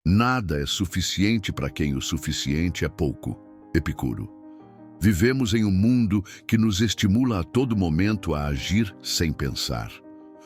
Nada é suficiente para quem o suficiente é pouco. Epicuro. Vivemos em um mundo que nos estimula a todo momento a agir sem pensar.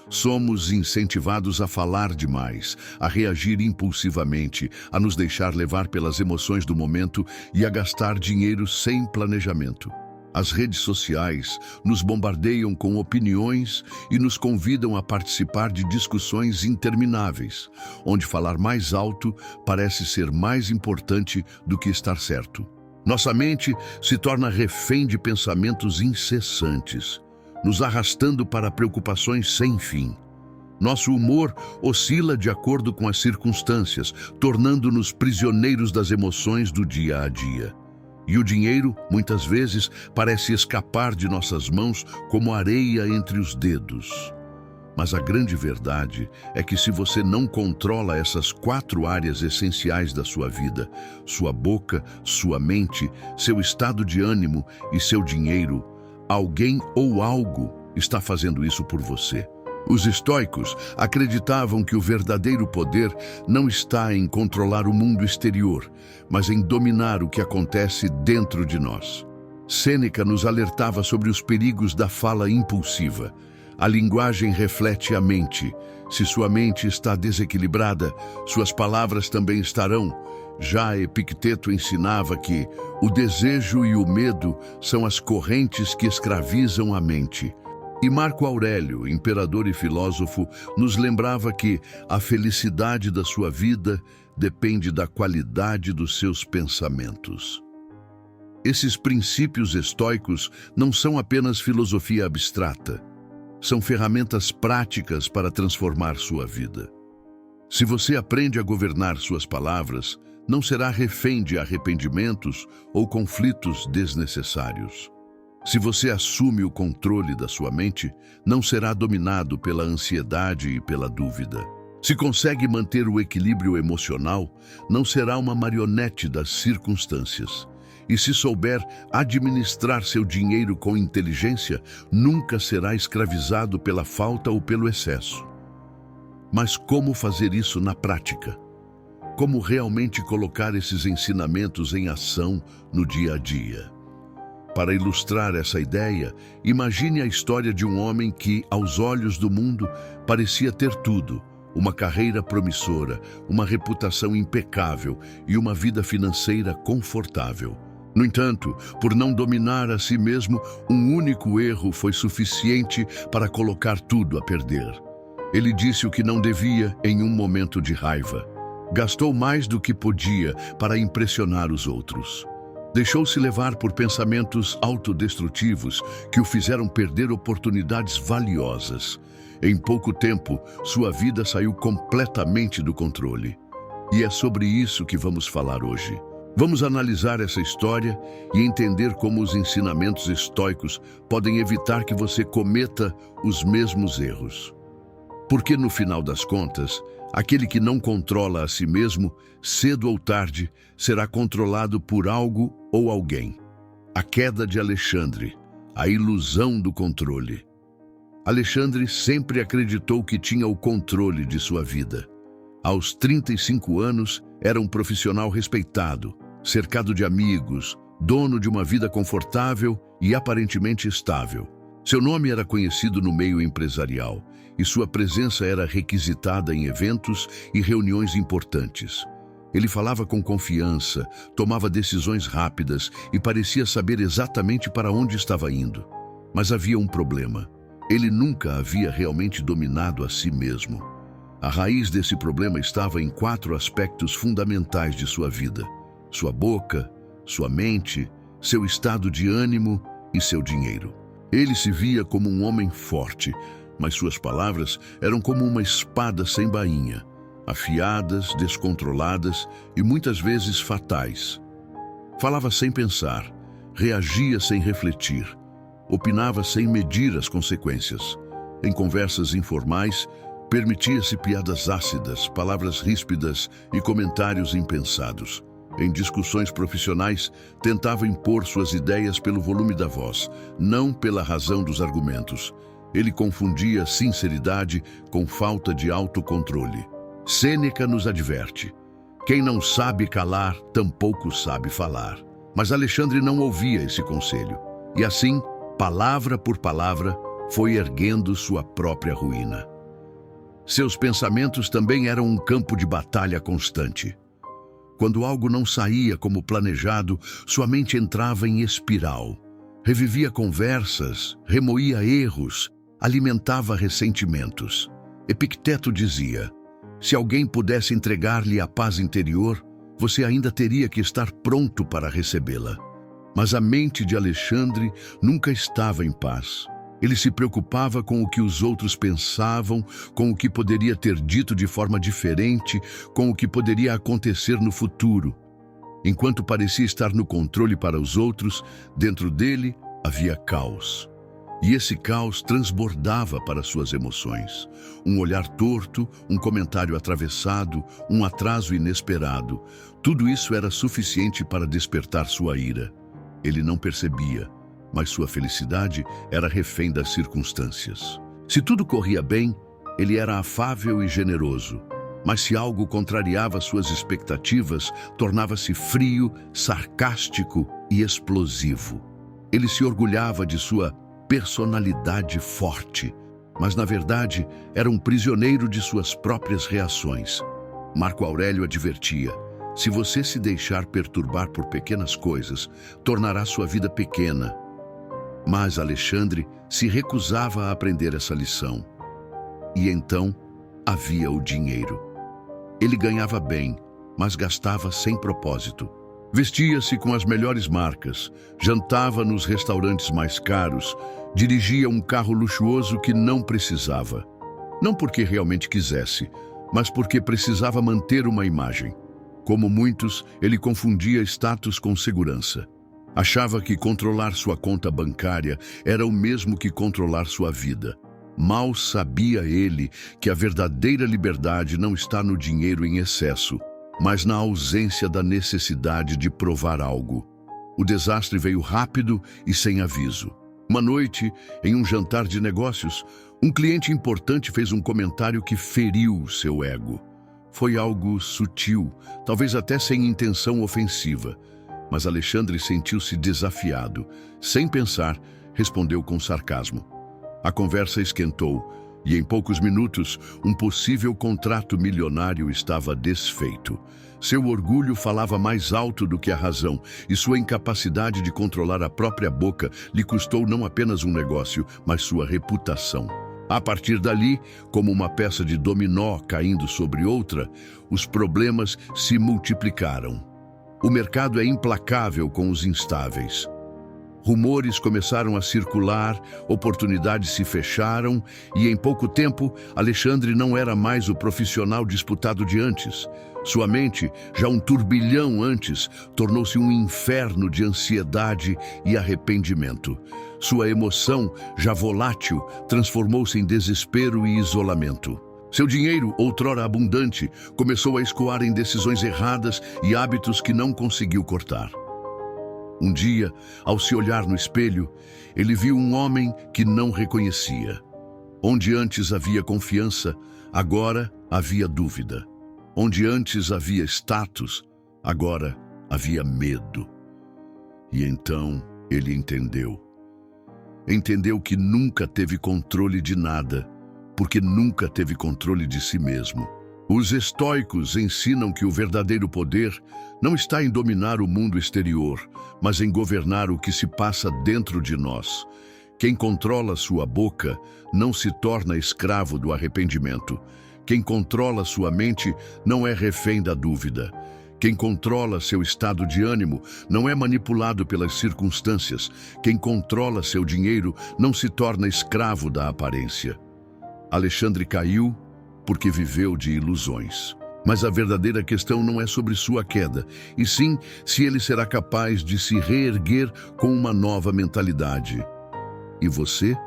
Somos incentivados a falar demais, a reagir impulsivamente, a nos deixar levar pelas emoções do momento e a gastar dinheiro sem planejamento. As redes sociais nos bombardeiam com opiniões e nos convidam a participar de discussões intermináveis, onde falar mais alto parece ser mais importante do que estar certo. Nossa mente se torna refém de pensamentos incessantes, nos arrastando para preocupações sem fim. Nosso humor oscila de acordo com as circunstâncias, tornando-nos prisioneiros das emoções do dia a dia. E o dinheiro, muitas vezes, parece escapar de nossas mãos como areia entre os dedos. Mas a grande verdade é que se você não controla essas 4 áreas essenciais da sua vida, sua boca, sua mente, seu estado de ânimo e seu dinheiro, alguém ou algo está fazendo isso por você. Os estoicos acreditavam que o verdadeiro poder não está em controlar o mundo exterior, mas em dominar o que acontece dentro de nós. Sêneca nos alertava sobre os perigos da fala impulsiva. A linguagem reflete a mente. Se sua mente está desequilibrada, suas palavras também estarão. Já Epicteto ensinava que o desejo e o medo são as correntes que escravizam a mente. E Marco Aurélio, imperador e filósofo, nos lembrava que a felicidade da sua vida depende da qualidade dos seus pensamentos. Esses princípios estoicos não são apenas filosofia abstrata. São ferramentas práticas para transformar sua vida. Se você aprende a governar suas palavras, não será refém de arrependimentos ou conflitos desnecessários. Se você assume o controle da sua mente, não será dominado pela ansiedade e pela dúvida. Se consegue manter o equilíbrio emocional, não será uma marionete das circunstâncias. E se souber administrar seu dinheiro com inteligência, nunca será escravizado pela falta ou pelo excesso. Mas como fazer isso na prática? Como realmente colocar esses ensinamentos em ação no dia a dia? Para ilustrar essa ideia, imagine a história de um homem que, aos olhos do mundo, parecia ter tudo: uma carreira promissora, uma reputação impecável e uma vida financeira confortável. No entanto, por não dominar a si mesmo, um único erro foi suficiente para colocar tudo a perder. Ele disse o que não devia em um momento de raiva. Gastou mais do que podia para impressionar os outros. Deixou-se levar por pensamentos autodestrutivos que o fizeram perder oportunidades valiosas. Em pouco tempo, sua vida saiu completamente do controle. E é sobre isso que vamos falar hoje. Vamos analisar essa história e entender como os ensinamentos estoicos podem evitar que você cometa os mesmos erros. Porque, no final das contas, aquele que não controla a si mesmo, cedo ou tarde, será controlado por algo ou alguém. A queda de Alexandre, a ilusão do controle. Alexandre sempre acreditou que tinha o controle de sua vida. Aos 35 anos, era um profissional respeitado, cercado de amigos, dono de uma vida confortável e aparentemente estável. Seu nome era conhecido no meio empresarial e sua presença era requisitada em eventos e reuniões importantes. Ele falava com confiança, tomava decisões rápidas e parecia saber exatamente para onde estava indo. Mas havia um problema. Ele nunca havia realmente dominado a si mesmo. A raiz desse problema estava em 4 aspectos fundamentais de sua vida: sua boca, sua mente, seu estado de ânimo e seu dinheiro. Ele se via como um homem forte, mas suas palavras eram como uma espada sem bainha, afiadas, descontroladas e muitas vezes fatais. Falava sem pensar, reagia sem refletir, opinava sem medir as consequências. Em conversas informais, permitia-se piadas ácidas, palavras ríspidas e comentários impensados. Em discussões profissionais, tentava impor suas ideias pelo volume da voz, não pela razão dos argumentos. Ele confundia sinceridade com falta de autocontrole. Sêneca nos adverte: Quem não sabe calar, tampouco sabe falar. Mas Alexandre não ouvia esse conselho. E assim, palavra por palavra, foi erguendo sua própria ruína. Seus pensamentos também eram um campo de batalha constante. Quando algo não saía como planejado, sua mente entrava em espiral. Revivia conversas, remoía erros, alimentava ressentimentos. Epicteto dizia: se alguém pudesse entregar-lhe a paz interior, você ainda teria que estar pronto para recebê-la. Mas a mente de Alexandre nunca estava em paz. Ele se preocupava com o que os outros pensavam, com o que poderia ter dito de forma diferente, com o que poderia acontecer no futuro. Enquanto parecia estar no controle para os outros, dentro dele havia caos. E esse caos transbordava para suas emoções. Um olhar torto, um comentário atravessado, um atraso inesperado. Tudo isso era suficiente para despertar sua ira. Ele não percebia, mas sua felicidade era refém das circunstâncias. Se tudo corria bem, ele era afável e generoso. Mas se algo contrariava suas expectativas, tornava-se frio, sarcástico e explosivo. Ele se orgulhava de sua personalidade forte, mas na verdade era um prisioneiro de suas próprias reações. Marco Aurélio advertia: se você se deixar perturbar por pequenas coisas, tornará sua vida pequena. Mas Alexandre se recusava a aprender essa lição. E então havia o dinheiro. Ele ganhava bem, mas gastava sem propósito. Vestia-se com as melhores marcas, jantava nos restaurantes mais caros, dirigia um carro luxuoso que não precisava. Não porque realmente quisesse, mas porque precisava manter uma imagem. Como muitos, ele confundia status com segurança. Achava que controlar sua conta bancária era o mesmo que controlar sua vida. Mal sabia ele que a verdadeira liberdade não está no dinheiro em excesso, mas na ausência da necessidade de provar algo. O desastre veio rápido e sem aviso. Uma noite, em um jantar de negócios, um cliente importante fez um comentário que feriu seu ego. Foi algo sutil, talvez até sem intenção ofensiva. Mas Alexandre sentiu-se desafiado. Sem pensar, respondeu com sarcasmo. A conversa esquentou e, em poucos minutos, um possível contrato milionário estava desfeito. Seu orgulho falava mais alto do que a razão e sua incapacidade de controlar a própria boca lhe custou não apenas um negócio, mas sua reputação. A partir dali, como uma peça de dominó caindo sobre outra, os problemas se multiplicaram. O mercado é implacável com os instáveis. Rumores começaram a circular, oportunidades se fecharam e, em pouco tempo, Alexandre não era mais o profissional disputado de antes. Sua mente, já um turbilhão antes, tornou-se um inferno de ansiedade e arrependimento. Sua emoção, já volátil, transformou-se em desespero e isolamento. Seu dinheiro, outrora abundante, começou a escoar em decisões erradas e hábitos que não conseguiu cortar. Um dia, ao se olhar no espelho, ele viu um homem que não reconhecia. Onde antes havia confiança, agora havia dúvida. Onde antes havia status, agora havia medo. E então ele entendeu. Entendeu que nunca teve controle de nada, porque nunca teve controle de si mesmo. Os estoicos ensinam que o verdadeiro poder não está em dominar o mundo exterior, mas em governar o que se passa dentro de nós. Quem controla sua boca não se torna escravo do arrependimento. Quem controla sua mente não é refém da dúvida. Quem controla seu estado de ânimo não é manipulado pelas circunstâncias. Quem controla seu dinheiro não se torna escravo da aparência. Alexandre caiu porque viveu de ilusões. Mas a verdadeira questão não é sobre sua queda, e sim se ele será capaz de se reerguer com uma nova mentalidade. E você?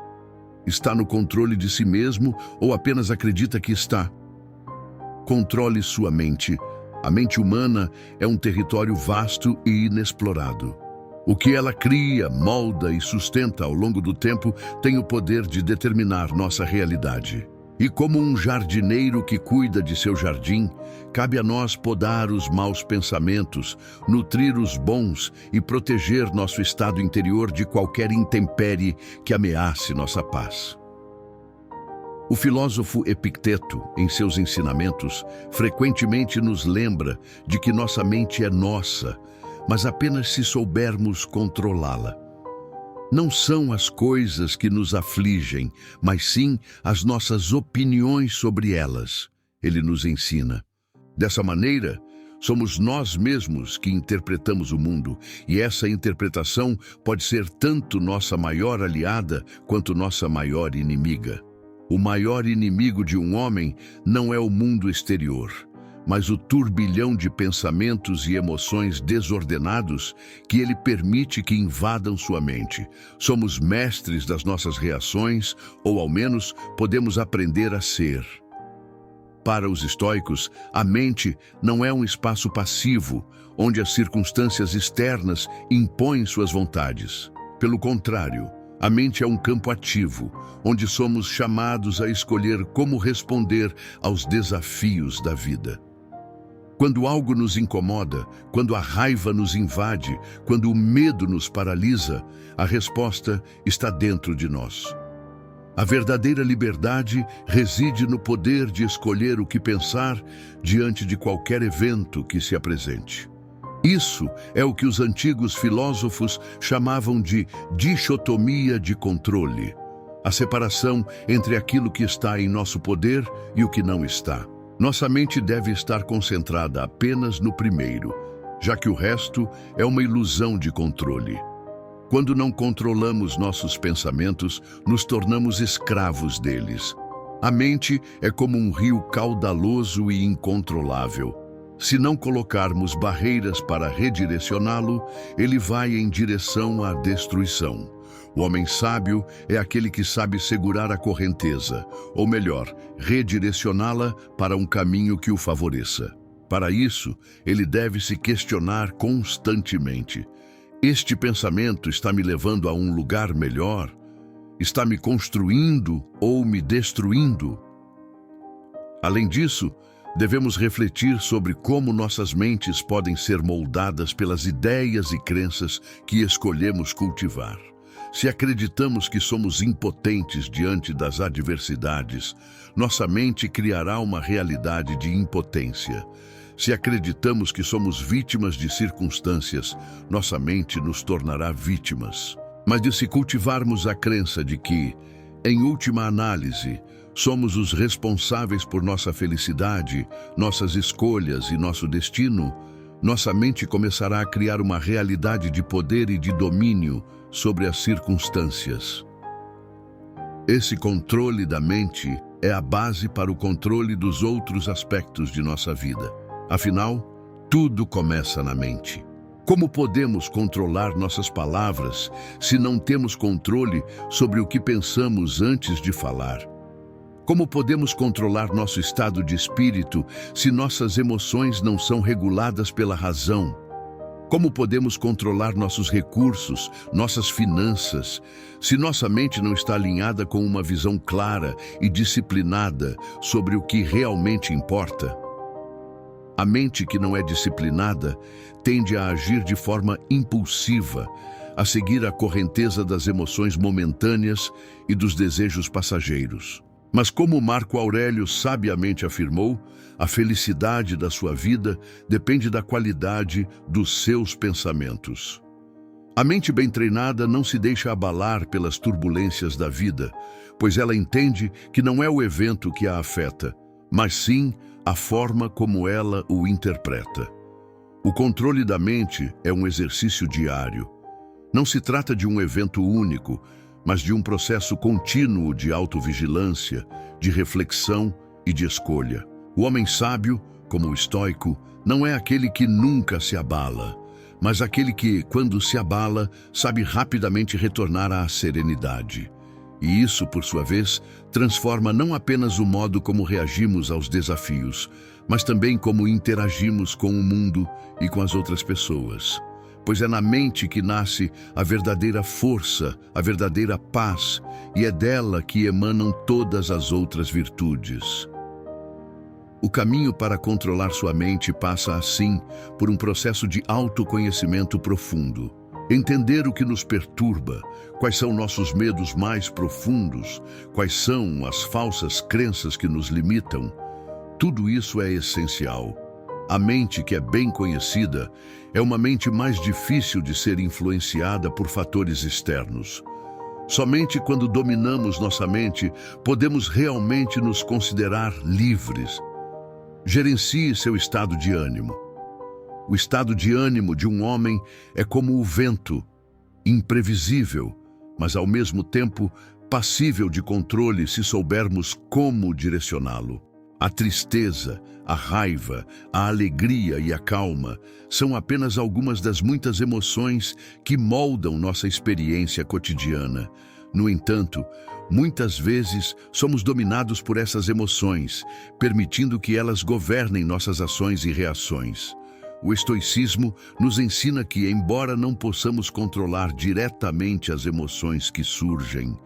Está no controle de si mesmo ou apenas acredita que está? Controle sua mente. A mente humana é um território vasto e inexplorado. O que ela cria, molda e sustenta ao longo do tempo tem o poder de determinar nossa realidade. E como um jardineiro que cuida de seu jardim, cabe a nós podar os maus pensamentos, nutrir os bons e proteger nosso estado interior de qualquer intempérie que ameace nossa paz. O filósofo Epicteto, em seus ensinamentos, frequentemente nos lembra de que nossa mente é nossa, mas apenas se soubermos controlá-la. Não são as coisas que nos afligem, mas sim as nossas opiniões sobre elas, ele nos ensina. Dessa maneira, somos nós mesmos que interpretamos o mundo, e essa interpretação pode ser tanto nossa maior aliada quanto nossa maior inimiga. O maior inimigo de um homem não é o mundo exterior, mas o turbilhão de pensamentos e emoções desordenados que ele permite que invadam sua mente. Somos mestres das nossas reações, ou ao menos podemos aprender a ser. Para os estoicos, a mente não é um espaço passivo, onde as circunstâncias externas impõem suas vontades. Pelo contrário, a mente é um campo ativo, onde somos chamados a escolher como responder aos desafios da vida. Quando algo nos incomoda, quando a raiva nos invade, quando o medo nos paralisa, a resposta está dentro de nós. A verdadeira liberdade reside no poder de escolher o que pensar diante de qualquer evento que se apresente. Isso é o que os antigos filósofos chamavam de dicotomia de controle, a separação entre aquilo que está em nosso poder e o que não está. Nossa mente deve estar concentrada apenas no primeiro, já que o resto é uma ilusão de controle. Quando não controlamos nossos pensamentos, nos tornamos escravos deles. A mente é como um rio caudaloso e incontrolável. Se não colocarmos barreiras para redirecioná-lo, ele vai em direção à destruição. O homem sábio é aquele que sabe segurar a correnteza, ou melhor, redirecioná-la para um caminho que o favoreça. Para isso, ele deve se questionar constantemente. Este pensamento está me levando a um lugar melhor? Está me construindo ou me destruindo? Além disso, devemos refletir sobre como nossas mentes podem ser moldadas pelas ideias e crenças que escolhemos cultivar. Se acreditamos que somos impotentes diante das adversidades, nossa mente criará uma realidade de impotência. Se acreditamos que somos vítimas de circunstâncias, nossa mente nos tornará vítimas. Mas se cultivarmos a crença de que, em última análise, somos os responsáveis por nossa felicidade, nossas escolhas e nosso destino, nossa mente começará a criar uma realidade de poder e de domínio sobre as circunstâncias. Esse controle da mente é a base para o controle dos outros aspectos de nossa vida. Afinal, tudo começa na mente. Como podemos controlar nossas palavras se não temos controle sobre o que pensamos antes de falar? Como podemos controlar nosso estado de espírito se nossas emoções não são reguladas pela razão? Como podemos controlar nossos recursos, nossas finanças, se nossa mente não está alinhada com uma visão clara e disciplinada sobre o que realmente importa? A mente que não é disciplinada tende a agir de forma impulsiva, a seguir a correnteza das emoções momentâneas e dos desejos passageiros. Mas como Marco Aurélio sabiamente afirmou, a felicidade da sua vida depende da qualidade dos seus pensamentos. A mente bem treinada não se deixa abalar pelas turbulências da vida, pois ela entende que não é o evento que a afeta, mas sim a forma como ela o interpreta. O controle da mente é um exercício diário. Não se trata de um evento único, mas de um processo contínuo de autovigilância, de reflexão e de escolha. O homem sábio, como o estoico, não é aquele que nunca se abala, mas aquele que, quando se abala, sabe rapidamente retornar à serenidade. E isso, por sua vez, transforma não apenas o modo como reagimos aos desafios, mas também como interagimos com o mundo e com as outras pessoas. pois é na mente que nasce a verdadeira força, a verdadeira paz, e é dela que emanam todas as outras virtudes. O caminho para controlar sua mente passa, assim, por um processo de autoconhecimento profundo. Entender o que nos perturba, quais são nossos medos mais profundos, quais são as falsas crenças que nos limitam, tudo isso é essencial. A mente que é bem conhecida é uma mente mais difícil de ser influenciada por fatores externos. Somente quando dominamos nossa mente podemos realmente nos considerar livres. Gerencie seu estado de ânimo. O estado de ânimo de um homem é como o vento, imprevisível, mas ao mesmo tempo passível de controle se soubermos como direcioná-lo. A tristeza, a raiva, a alegria e a calma são apenas algumas das muitas emoções que moldam nossa experiência cotidiana. No entanto, muitas vezes somos dominados por essas emoções, permitindo que elas governem nossas ações e reações. O estoicismo nos ensina que, embora não possamos controlar diretamente as emoções que surgem,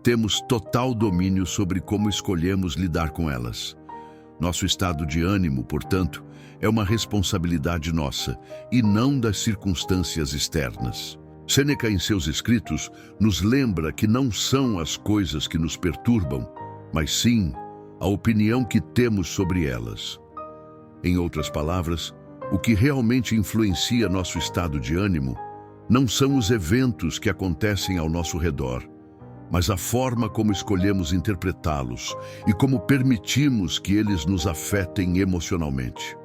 temos total domínio sobre como escolhemos lidar com elas. Nosso estado de ânimo, portanto, é uma responsabilidade nossa e não das circunstâncias externas. Sêneca, em seus escritos, nos lembra que não são as coisas que nos perturbam, mas sim a opinião que temos sobre elas. Em outras palavras, o que realmente influencia nosso estado de ânimo não são os eventos que acontecem ao nosso redor, mas a forma como escolhemos interpretá-los e como permitimos que eles nos afetem emocionalmente.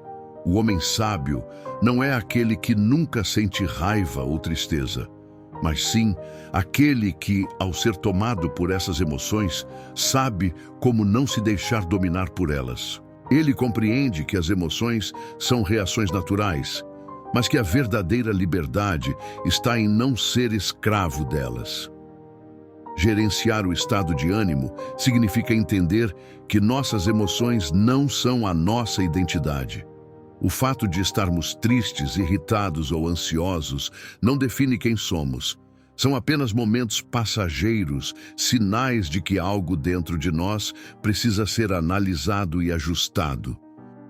O homem sábio não é aquele que nunca sente raiva ou tristeza, mas sim aquele que, ao ser tomado por essas emoções, sabe como não se deixar dominar por elas. Ele compreende que as emoções são reações naturais, mas que a verdadeira liberdade está em não ser escravo delas. Gerenciar o estado de ânimo significa entender que nossas emoções não são a nossa identidade. O fato de estarmos tristes, irritados ou ansiosos não define quem somos. São apenas momentos passageiros, sinais de que algo dentro de nós precisa ser analisado e ajustado.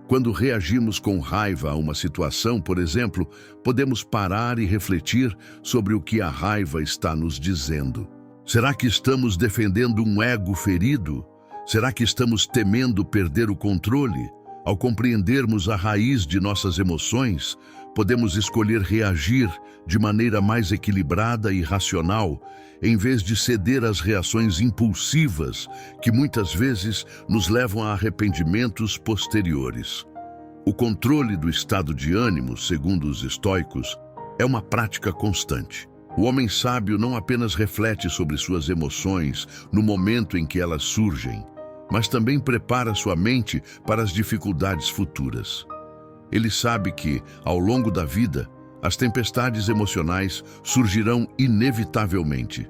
Quando reagimos com raiva a uma situação, por exemplo, podemos parar e refletir sobre o que a raiva está nos dizendo. Será que estamos defendendo um ego ferido? Será que estamos temendo perder o controle? Ao compreendermos a raiz de nossas emoções, podemos escolher reagir de maneira mais equilibrada e racional, em vez de ceder às reações impulsivas que muitas vezes nos levam a arrependimentos posteriores. O controle do estado de ânimo, segundo os estoicos, é uma prática constante. O homem sábio não apenas reflete sobre suas emoções no momento em que elas surgem, mas também prepara sua mente para as dificuldades futuras. Ele sabe que, ao longo da vida, as tempestades emocionais surgirão inevitavelmente,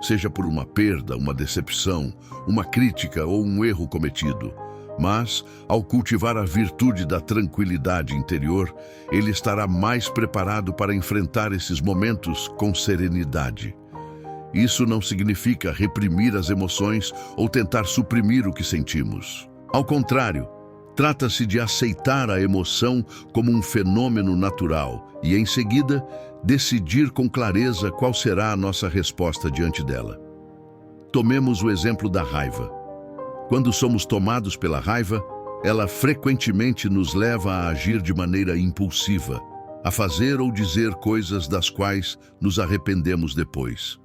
seja por uma perda, uma decepção, uma crítica ou um erro cometido. Mas, ao cultivar a virtude da tranquilidade interior, ele estará mais preparado para enfrentar esses momentos com serenidade. Isso não significa reprimir as emoções ou tentar suprimir o que sentimos. Ao contrário, trata-se de aceitar a emoção como um fenômeno natural e, em seguida, decidir com clareza qual será a nossa resposta diante dela. Tomemos o exemplo da raiva. Quando somos tomados pela raiva, ela frequentemente nos leva a agir de maneira impulsiva, a fazer ou dizer coisas das quais nos arrependemos depois.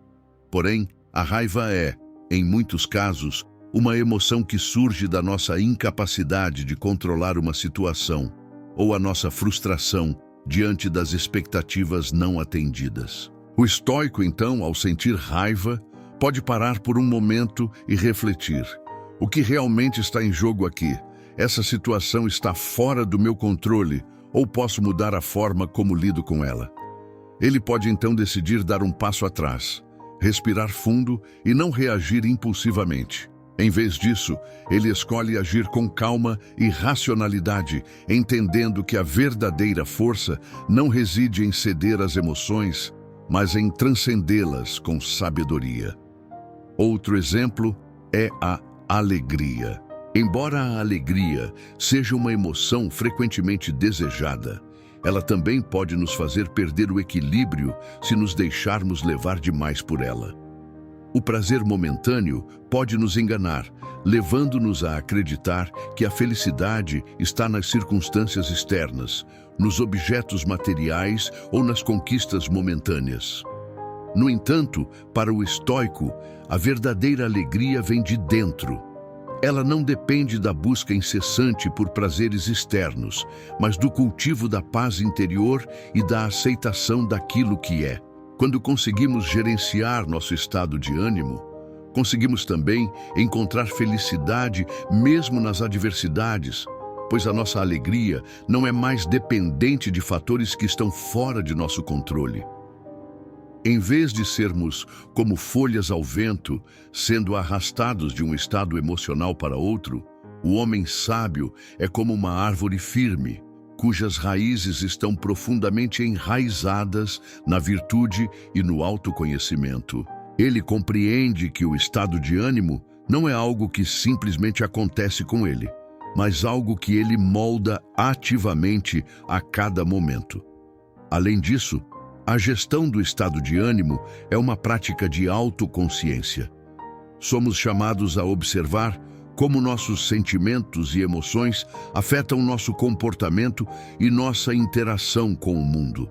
Porém, a raiva é, em muitos casos, uma emoção que surge da nossa incapacidade de controlar uma situação ou a nossa frustração diante das expectativas não atendidas. O estoico, então, ao sentir raiva, pode parar por um momento e refletir. O que realmente está em jogo aqui? Essa situação está fora do meu controle ou posso mudar a forma como lido com ela? Ele pode então decidir dar um passo atrás, respirar fundo e não reagir impulsivamente. Em vez disso, ele escolhe agir com calma e racionalidade, entendendo que a verdadeira força não reside em ceder às emoções, mas em transcendê-las com sabedoria. Outro exemplo é a alegria. Embora a alegria seja uma emoção frequentemente desejada, ela também pode nos fazer perder o equilíbrio se nos deixarmos levar demais por ela. O prazer momentâneo pode nos enganar, levando-nos a acreditar que a felicidade está nas circunstâncias externas, nos objetos materiais ou nas conquistas momentâneas. No entanto, para o estoico, a verdadeira alegria vem de dentro. Ela não depende da busca incessante por prazeres externos, mas do cultivo da paz interior e da aceitação daquilo que é. Quando conseguimos gerenciar nosso estado de ânimo, conseguimos também encontrar felicidade mesmo nas adversidades, pois a nossa alegria não é mais dependente de fatores que estão fora de nosso controle. Em vez de sermos como folhas ao vento, sendo arrastados de um estado emocional para outro, o homem sábio é como uma árvore firme, cujas raízes estão profundamente enraizadas na virtude e no autoconhecimento. Ele compreende que o estado de ânimo não é algo que simplesmente acontece com ele, mas algo que ele molda ativamente a cada momento. Além disso, a gestão do estado de ânimo é uma prática de autoconsciência. Somos chamados a observar como nossos sentimentos e emoções afetam nosso comportamento e nossa interação com o mundo.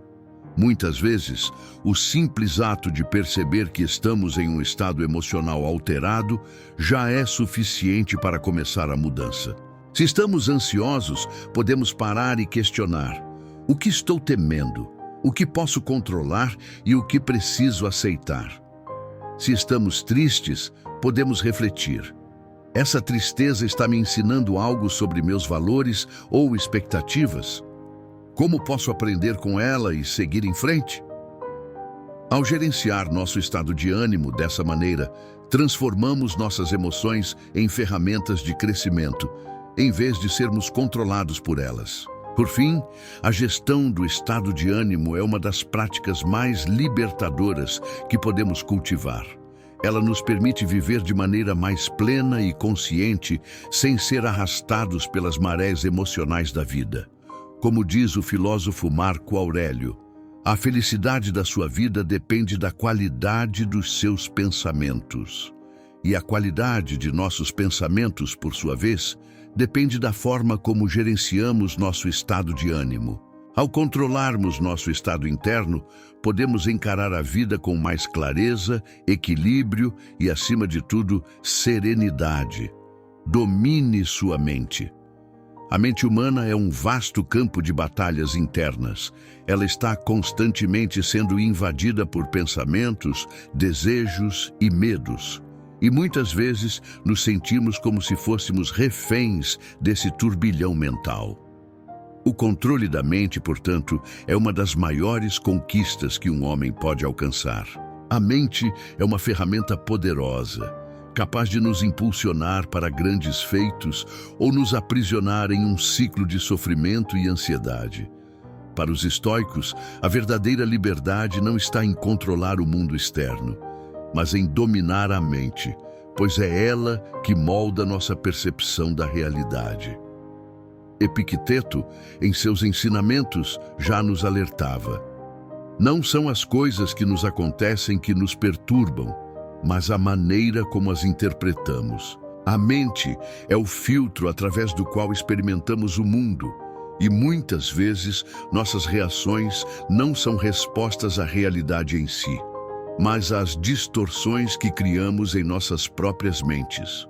Muitas vezes, o simples ato de perceber que estamos em um estado emocional alterado já é suficiente para começar a mudança. Se estamos ansiosos, podemos parar e questionar: o que estou temendo? O que posso controlar e o que preciso aceitar? Se estamos tristes, podemos refletir: essa tristeza está me ensinando algo sobre meus valores ou expectativas? Como posso aprender com ela e seguir em frente? Ao gerenciar nosso estado de ânimo dessa maneira, transformamos nossas emoções em ferramentas de crescimento, em vez de sermos controlados por elas. Por fim, a gestão do estado de ânimo é uma das práticas mais libertadoras que podemos cultivar. Ela nos permite viver de maneira mais plena e consciente, sem ser arrastados pelas marés emocionais da vida. Como diz o filósofo Marco Aurélio, a felicidade da sua vida depende da qualidade dos seus pensamentos. E a qualidade de nossos pensamentos, por sua vez, depende da forma como gerenciamos nosso estado de ânimo. Ao controlarmos nosso estado interno, podemos encarar a vida com mais clareza, equilíbrio e, acima de tudo, serenidade. Domine sua mente. A mente humana é um vasto campo de batalhas internas. Ela está constantemente sendo invadida por pensamentos, desejos e medos. E muitas vezes nos sentimos como se fôssemos reféns desse turbilhão mental. O controle da mente, portanto, é uma das maiores conquistas que um homem pode alcançar. A mente é uma ferramenta poderosa, capaz de nos impulsionar para grandes feitos ou nos aprisionar em um ciclo de sofrimento e ansiedade. Para os estoicos, a verdadeira liberdade não está em controlar o mundo externo, mas em dominar a mente, pois é ela que molda nossa percepção da realidade. Epicteto, em seus ensinamentos, já nos alertava: não são as coisas que nos acontecem que nos perturbam, mas a maneira como as interpretamos. A mente é o filtro através do qual experimentamos o mundo, e muitas vezes nossas reações não são respostas à realidade em si, mas às distorções que criamos em nossas próprias mentes.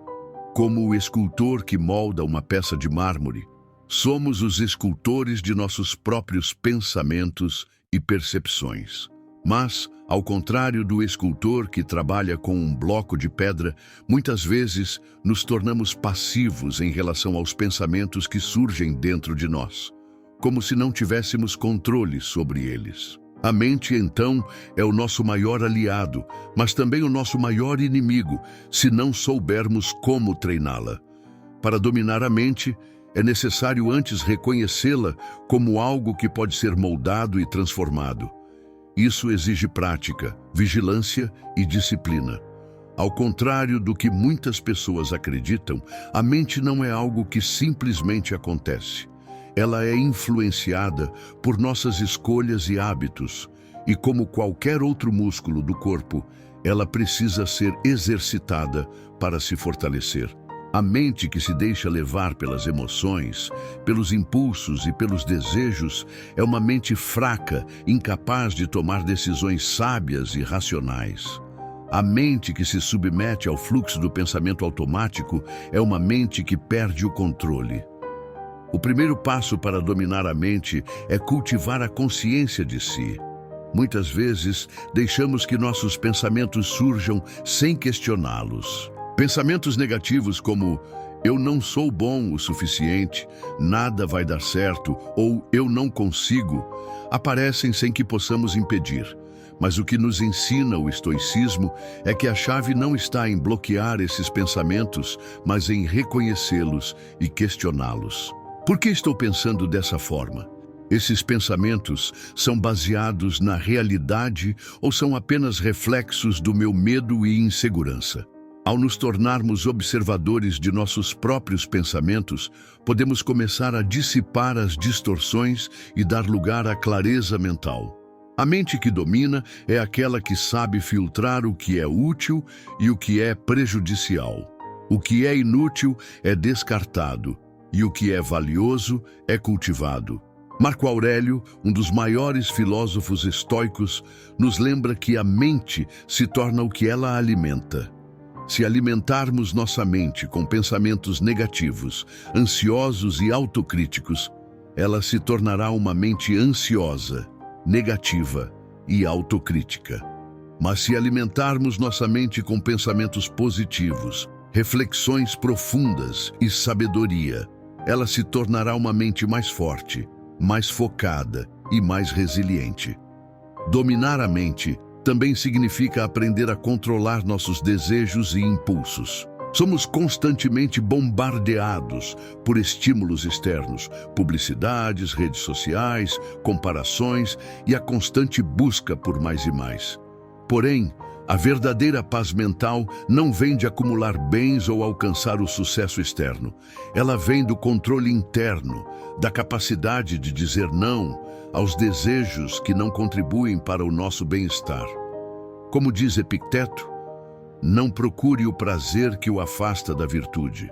Como o escultor que molda uma peça de mármore, somos os escultores de nossos próprios pensamentos e percepções. Mas, ao contrário do escultor que trabalha com um bloco de pedra, muitas vezes nos tornamos passivos em relação aos pensamentos que surgem dentro de nós, como se não tivéssemos controle sobre eles. A mente, então, é o nosso maior aliado, mas também o nosso maior inimigo, se não soubermos como treiná-la. Para dominar a mente, é necessário antes reconhecê-la como algo que pode ser moldado e transformado. Isso exige prática, vigilância e disciplina. Ao contrário do que muitas pessoas acreditam, a mente não é algo que simplesmente acontece. Ela é influenciada por nossas escolhas e hábitos, e como qualquer outro músculo do corpo, ela precisa ser exercitada para se fortalecer. A mente que se deixa levar pelas emoções, pelos impulsos e pelos desejos é uma mente fraca, incapaz de tomar decisões sábias e racionais. A mente que se submete ao fluxo do pensamento automático é uma mente que perde o controle. O primeiro passo para dominar a mente é cultivar a consciência de si. Muitas vezes, deixamos que nossos pensamentos surjam sem questioná-los. Pensamentos negativos como "eu não sou bom o suficiente", "nada vai dar certo" ou "eu não consigo" aparecem sem que possamos impedir. Mas o que nos ensina o estoicismo é que a chave não está em bloquear esses pensamentos, mas em reconhecê-los e questioná-los. Por que estou pensando dessa forma? Esses pensamentos são baseados na realidade ou são apenas reflexos do meu medo e insegurança? Ao nos tornarmos observadores de nossos próprios pensamentos, podemos começar a dissipar as distorções e dar lugar à clareza mental. A mente que domina é aquela que sabe filtrar o que é útil e o que é prejudicial. O que é inútil é descartado e o que é valioso é cultivado. Marco Aurélio, um dos maiores filósofos estoicos, nos lembra que a mente se torna o que ela alimenta. Se alimentarmos nossa mente com pensamentos negativos, ansiosos e autocríticos, ela se tornará uma mente ansiosa, negativa e autocrítica. Mas se alimentarmos nossa mente com pensamentos positivos, reflexões profundas e sabedoria, ela se tornará uma mente mais forte, mais focada e mais resiliente. Dominar a mente também significa aprender a controlar nossos desejos e impulsos. Somos constantemente bombardeados por estímulos externos, publicidades, redes sociais, comparações e a constante busca por mais e mais. Porém, a verdadeira paz mental não vem de acumular bens ou alcançar o sucesso externo. Ela vem do controle interno, da capacidade de dizer não aos desejos que não contribuem para o nosso bem-estar. Como diz Epicteto, não procure o prazer que o afasta da virtude.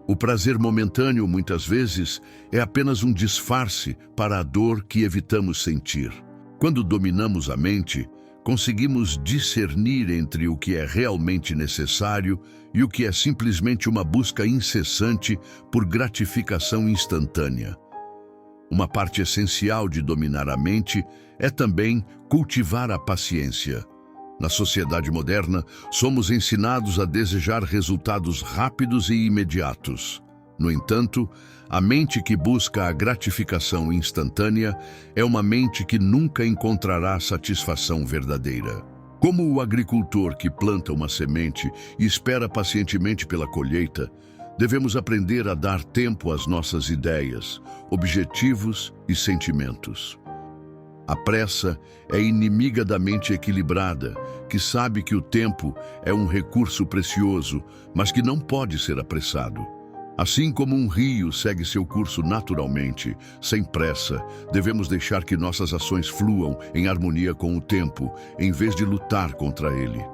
O prazer momentâneo, muitas vezes, é apenas um disfarce para a dor que evitamos sentir. Quando dominamos a mente, conseguimos discernir entre o que é realmente necessário e o que é simplesmente uma busca incessante por gratificação instantânea. Uma parte essencial de dominar a mente é também cultivar a paciência. Na sociedade moderna, somos ensinados a desejar resultados rápidos e imediatos. No entanto, a mente que busca a gratificação instantânea é uma mente que nunca encontrará satisfação verdadeira. Como o agricultor que planta uma semente e espera pacientemente pela colheita, devemos aprender a dar tempo às nossas ideias, objetivos e sentimentos. A pressa é inimiga da mente equilibrada, que sabe que o tempo é um recurso precioso, mas que não pode ser apressado. Assim como um rio segue seu curso naturalmente, sem pressa, devemos deixar que nossas ações fluam em harmonia com o tempo, em vez de lutar contra ele.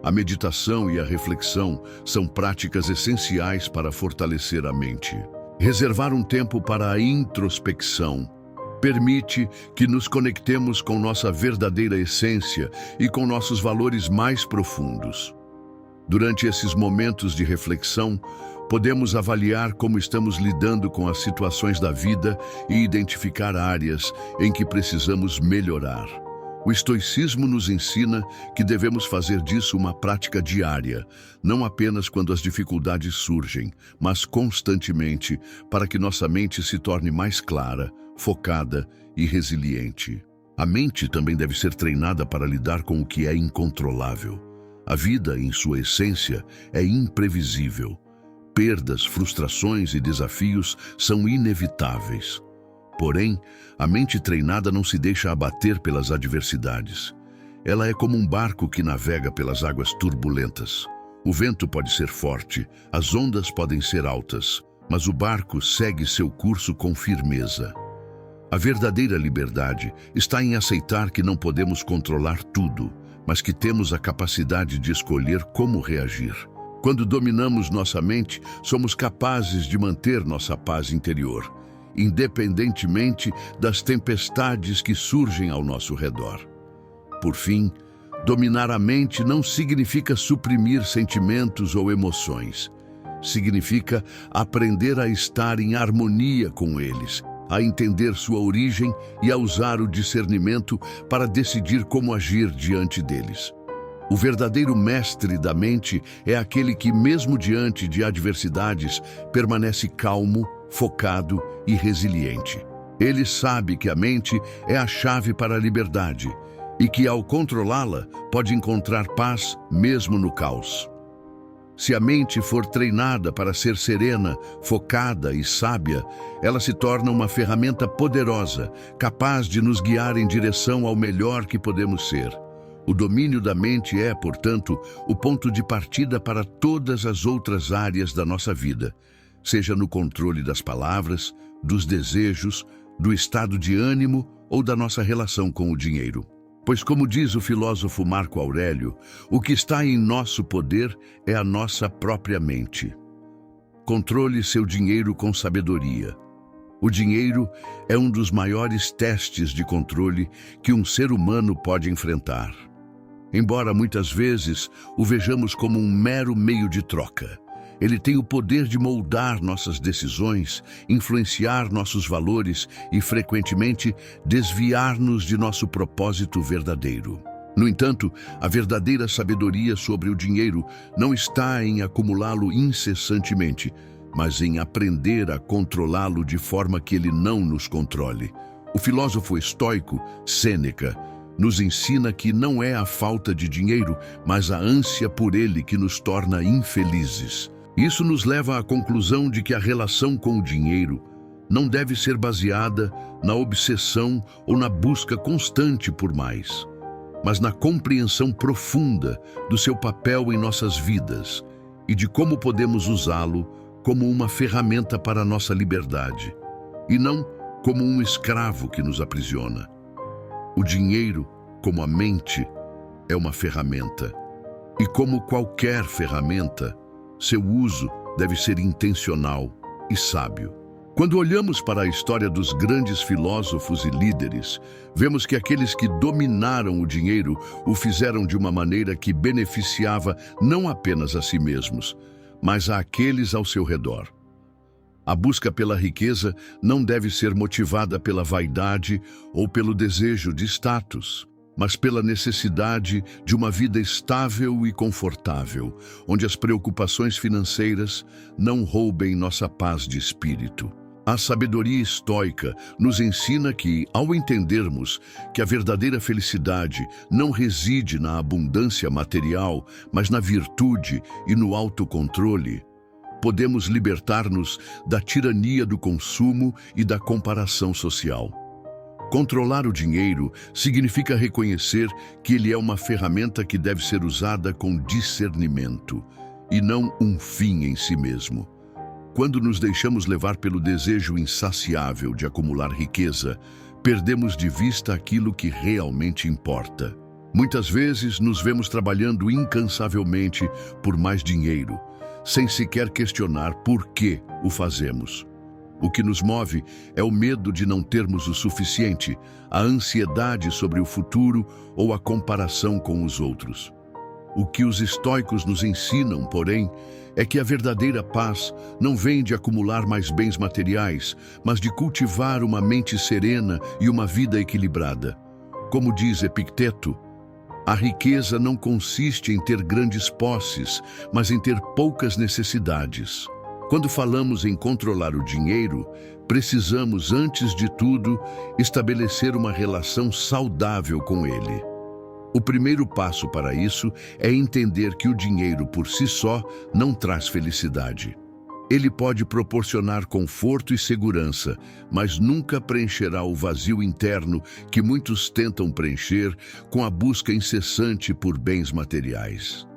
A meditação e a reflexão são práticas essenciais para fortalecer a mente. Reservar um tempo para a introspecção permite que nos conectemos com nossa verdadeira essência e com nossos valores mais profundos. Durante esses momentos de reflexão, podemos avaliar como estamos lidando com as situações da vida e identificar áreas em que precisamos melhorar. O estoicismo nos ensina que devemos fazer disso uma prática diária, não apenas quando as dificuldades surgem, mas constantemente, para que nossa mente se torne mais clara, focada e resiliente. A mente também deve ser treinada para lidar com o que é incontrolável. A vida, em sua essência, é imprevisível. Perdas, frustrações e desafios são inevitáveis. Porém, a mente treinada não se deixa abater pelas adversidades. Ela é como um barco que navega pelas águas turbulentas. O vento pode ser forte, as ondas podem ser altas, mas o barco segue seu curso com firmeza. A verdadeira liberdade está em aceitar que não podemos controlar tudo, mas que temos a capacidade de escolher como reagir. Quando dominamos nossa mente, somos capazes de manter nossa paz interior, independentemente das tempestades que surgem ao nosso redor. Por fim, dominar a mente não significa suprimir sentimentos ou emoções. Significa aprender a estar em harmonia com eles, a entender sua origem e a usar o discernimento para decidir como agir diante deles. O verdadeiro mestre da mente é aquele que, mesmo diante de adversidades, permanece calmo, focado e resiliente. Ele sabe que a mente é a chave para a liberdade e que, ao controlá-la, pode encontrar paz mesmo no caos. Se a mente for treinada para ser serena, focada e sábia, ela se torna uma ferramenta poderosa, capaz de nos guiar em direção ao melhor que podemos ser. O domínio da mente é, portanto, o ponto de partida para todas as outras áreas da nossa vida, seja no controle das palavras, dos desejos, do estado de ânimo ou da nossa relação com o dinheiro. Pois, como diz o filósofo Marco Aurélio, o que está em nosso poder é a nossa própria mente. Controle seu dinheiro com sabedoria. O dinheiro é um dos maiores testes de controle que um ser humano pode enfrentar. Embora muitas vezes o vejamos como um mero meio de troca, ele tem o poder de moldar nossas decisões, influenciar nossos valores e, frequentemente, desviar-nos de nosso propósito verdadeiro. No entanto, a verdadeira sabedoria sobre o dinheiro não está em acumulá-lo incessantemente, mas em aprender a controlá-lo de forma que ele não nos controle. O filósofo estoico, Sêneca, nos ensina que não é a falta de dinheiro, mas a ânsia por ele que nos torna infelizes. Isso nos leva à conclusão de que a relação com o dinheiro não deve ser baseada na obsessão ou na busca constante por mais, mas na compreensão profunda do seu papel em nossas vidas e de como podemos usá-lo como uma ferramenta para a nossa liberdade, e não como um escravo que nos aprisiona. O dinheiro, como a mente, é uma ferramenta, e como qualquer ferramenta, seu uso deve ser intencional e sábio. Quando olhamos para a história dos grandes filósofos e líderes, vemos que aqueles que dominaram o dinheiro o fizeram de uma maneira que beneficiava não apenas a si mesmos, mas àqueles ao seu redor. A busca pela riqueza não deve ser motivada pela vaidade ou pelo desejo de status, mas pela necessidade de uma vida estável e confortável, onde as preocupações financeiras não roubem nossa paz de espírito. A sabedoria estoica nos ensina que, ao entendermos que a verdadeira felicidade não reside na abundância material, mas na virtude e no autocontrole, podemos libertar-nos da tirania do consumo e da comparação social. Controlar o dinheiro significa reconhecer que ele é uma ferramenta que deve ser usada com discernimento, e não um fim em si mesmo. Quando nos deixamos levar pelo desejo insaciável de acumular riqueza, perdemos de vista aquilo que realmente importa. Muitas vezes nos vemos trabalhando incansavelmente por mais dinheiro, sem sequer questionar por que o fazemos. O que nos move é o medo de não termos o suficiente, a ansiedade sobre o futuro ou a comparação com os outros. O que os estoicos nos ensinam, porém, é que a verdadeira paz não vem de acumular mais bens materiais, mas de cultivar uma mente serena e uma vida equilibrada. Como diz Epicteto, a riqueza não consiste em ter grandes posses, mas em ter poucas necessidades. Quando falamos em controlar o dinheiro, precisamos, antes de tudo, estabelecer uma relação saudável com ele. O primeiro passo para isso é entender que o dinheiro por si só não traz felicidade. Ele pode proporcionar conforto e segurança, mas nunca preencherá o vazio interno que muitos tentam preencher com a busca incessante por bens materiais.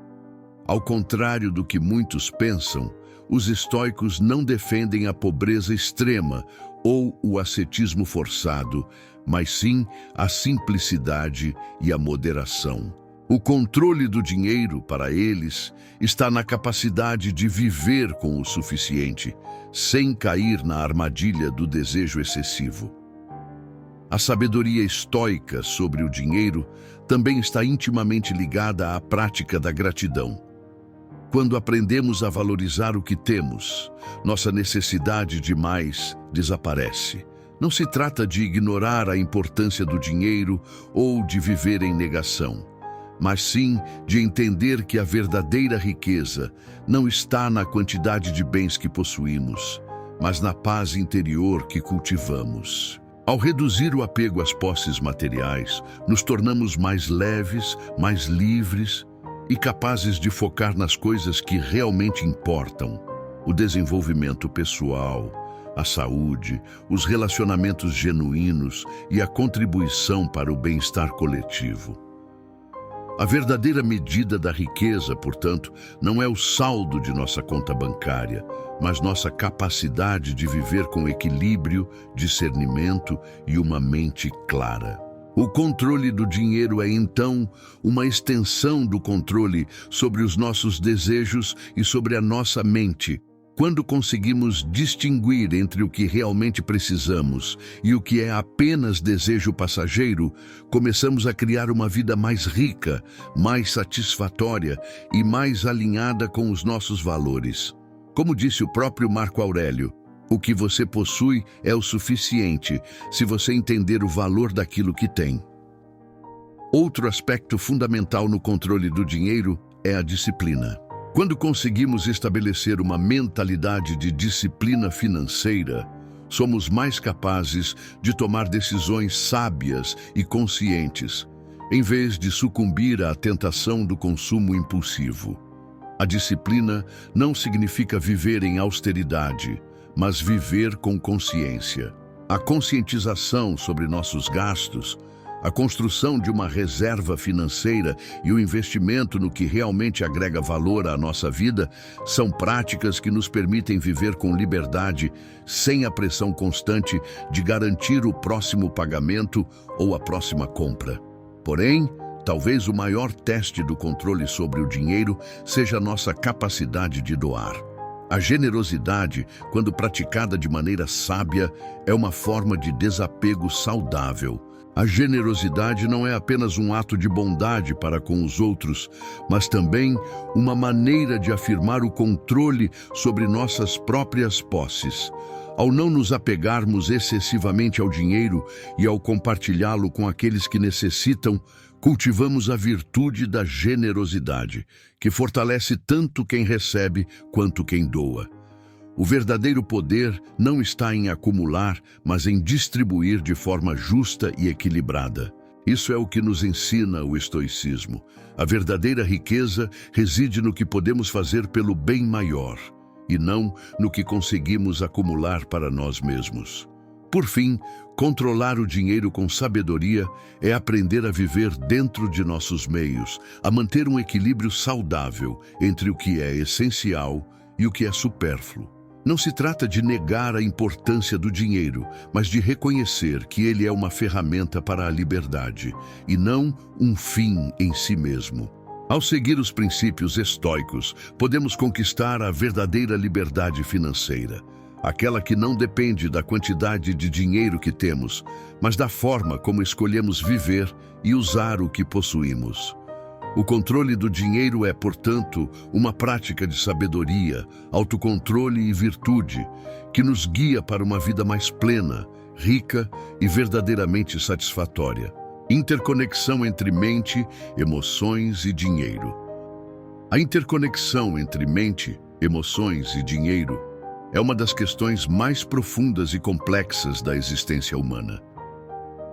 Ao contrário do que muitos pensam, os estoicos não defendem a pobreza extrema ou o ascetismo forçado, mas sim a simplicidade e a moderação. O controle do dinheiro, para eles, está na capacidade de viver com o suficiente, sem cair na armadilha do desejo excessivo. A sabedoria estoica sobre o dinheiro também está intimamente ligada à prática da gratidão. Quando aprendemos a valorizar o que temos, nossa necessidade de mais desaparece. Não se trata de ignorar a importância do dinheiro ou de viver em negação, mas sim de entender que a verdadeira riqueza não está na quantidade de bens que possuímos, mas na paz interior que cultivamos. Ao reduzir o apego às posses materiais, nos tornamos mais leves, mais livres e capazes de focar nas coisas que realmente importam: o desenvolvimento pessoal, a saúde, os relacionamentos genuínos e a contribuição para o bem-estar coletivo. A verdadeira medida da riqueza, portanto, não é o saldo de nossa conta bancária, mas nossa capacidade de viver com equilíbrio, discernimento e uma mente clara. O controle do dinheiro é, então, uma extensão do controle sobre os nossos desejos e sobre a nossa mente. Quando conseguimos distinguir entre o que realmente precisamos e o que é apenas desejo passageiro, começamos a criar uma vida mais rica, mais satisfatória e mais alinhada com os nossos valores. Como disse o próprio Marco Aurélio, o que você possui é o suficiente se você entender o valor daquilo que tem. Outro aspecto fundamental no controle do dinheiro é a disciplina. Quando conseguimos estabelecer uma mentalidade de disciplina financeira, somos mais capazes de tomar decisões sábias e conscientes, em vez de sucumbir à tentação do consumo impulsivo. A disciplina não significa viver em austeridade, mas viver com consciência. A conscientização sobre nossos gastos, a construção de uma reserva financeira e o investimento no que realmente agrega valor à nossa vida são práticas que nos permitem viver com liberdade, sem a pressão constante de garantir o próximo pagamento ou a próxima compra. Porém, talvez o maior teste do controle sobre o dinheiro seja a nossa capacidade de doar. A generosidade, quando praticada de maneira sábia, é uma forma de desapego saudável. A generosidade não é apenas um ato de bondade para com os outros, mas também uma maneira de afirmar o controle sobre nossas próprias posses. Ao não nos apegarmos excessivamente ao dinheiro e ao compartilhá-lo com aqueles que necessitam, cultivamos a virtude da generosidade, que fortalece tanto quem recebe quanto quem doa. O verdadeiro poder não está em acumular, mas em distribuir de forma justa e equilibrada. Isso é o que nos ensina o estoicismo. A verdadeira riqueza reside no que podemos fazer pelo bem maior, e não no que conseguimos acumular para nós mesmos. Por fim, controlar o dinheiro com sabedoria é aprender a viver dentro de nossos meios, a manter um equilíbrio saudável entre o que é essencial e o que é supérfluo. Não se trata de negar a importância do dinheiro, mas de reconhecer que ele é uma ferramenta para a liberdade, e não um fim em si mesmo. Ao seguir os princípios estoicos, podemos conquistar a verdadeira liberdade financeira, aquela que não depende da quantidade de dinheiro que temos, mas da forma como escolhemos viver e usar o que possuímos. O controle do dinheiro é, portanto, uma prática de sabedoria, autocontrole e virtude que nos guia para uma vida mais plena, rica e verdadeiramente satisfatória. Interconexão entre mente, emoções e dinheiro. A interconexão entre mente, emoções e dinheiro é uma das questões mais profundas e complexas da existência humana.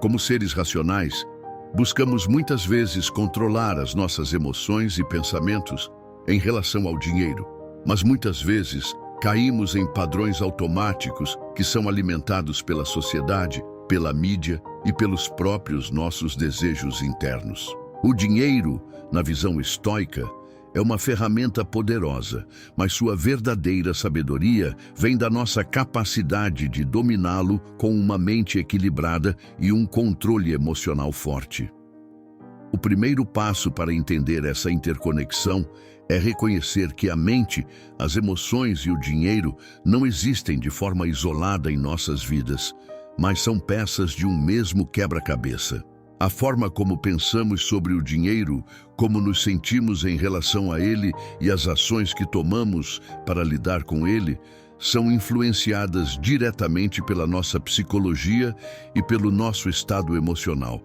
Como seres racionais, buscamos muitas vezes controlar as nossas emoções e pensamentos em relação ao dinheiro, mas muitas vezes caímos em padrões automáticos que são alimentados pela sociedade, pela mídia e pelos próprios nossos desejos internos. O dinheiro, na visão estoica, é uma ferramenta poderosa, mas sua verdadeira sabedoria vem da nossa capacidade de dominá-lo com uma mente equilibrada e um controle emocional forte. O primeiro passo para entender essa interconexão é reconhecer que a mente, as emoções e o dinheiro não existem de forma isolada em nossas vidas, mas são peças de um mesmo quebra-cabeça. A forma como pensamos sobre o dinheiro, como nos sentimos em relação a ele e as ações que tomamos para lidar com ele, são influenciadas diretamente pela nossa psicologia e pelo nosso estado emocional.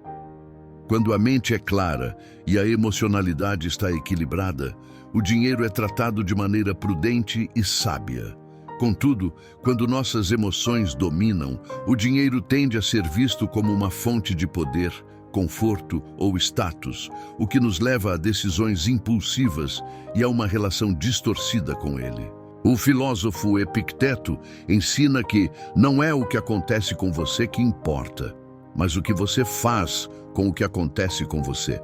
Quando a mente é clara e a emocionalidade está equilibrada, o dinheiro é tratado de maneira prudente e sábia. Contudo, quando nossas emoções dominam, o dinheiro tende a ser visto como uma fonte de poder, conforto ou status, o que nos leva a decisões impulsivas e a uma relação distorcida com ele. O filósofo Epicteto ensina que não é o que acontece com você que importa, mas o que você faz com o que acontece com você.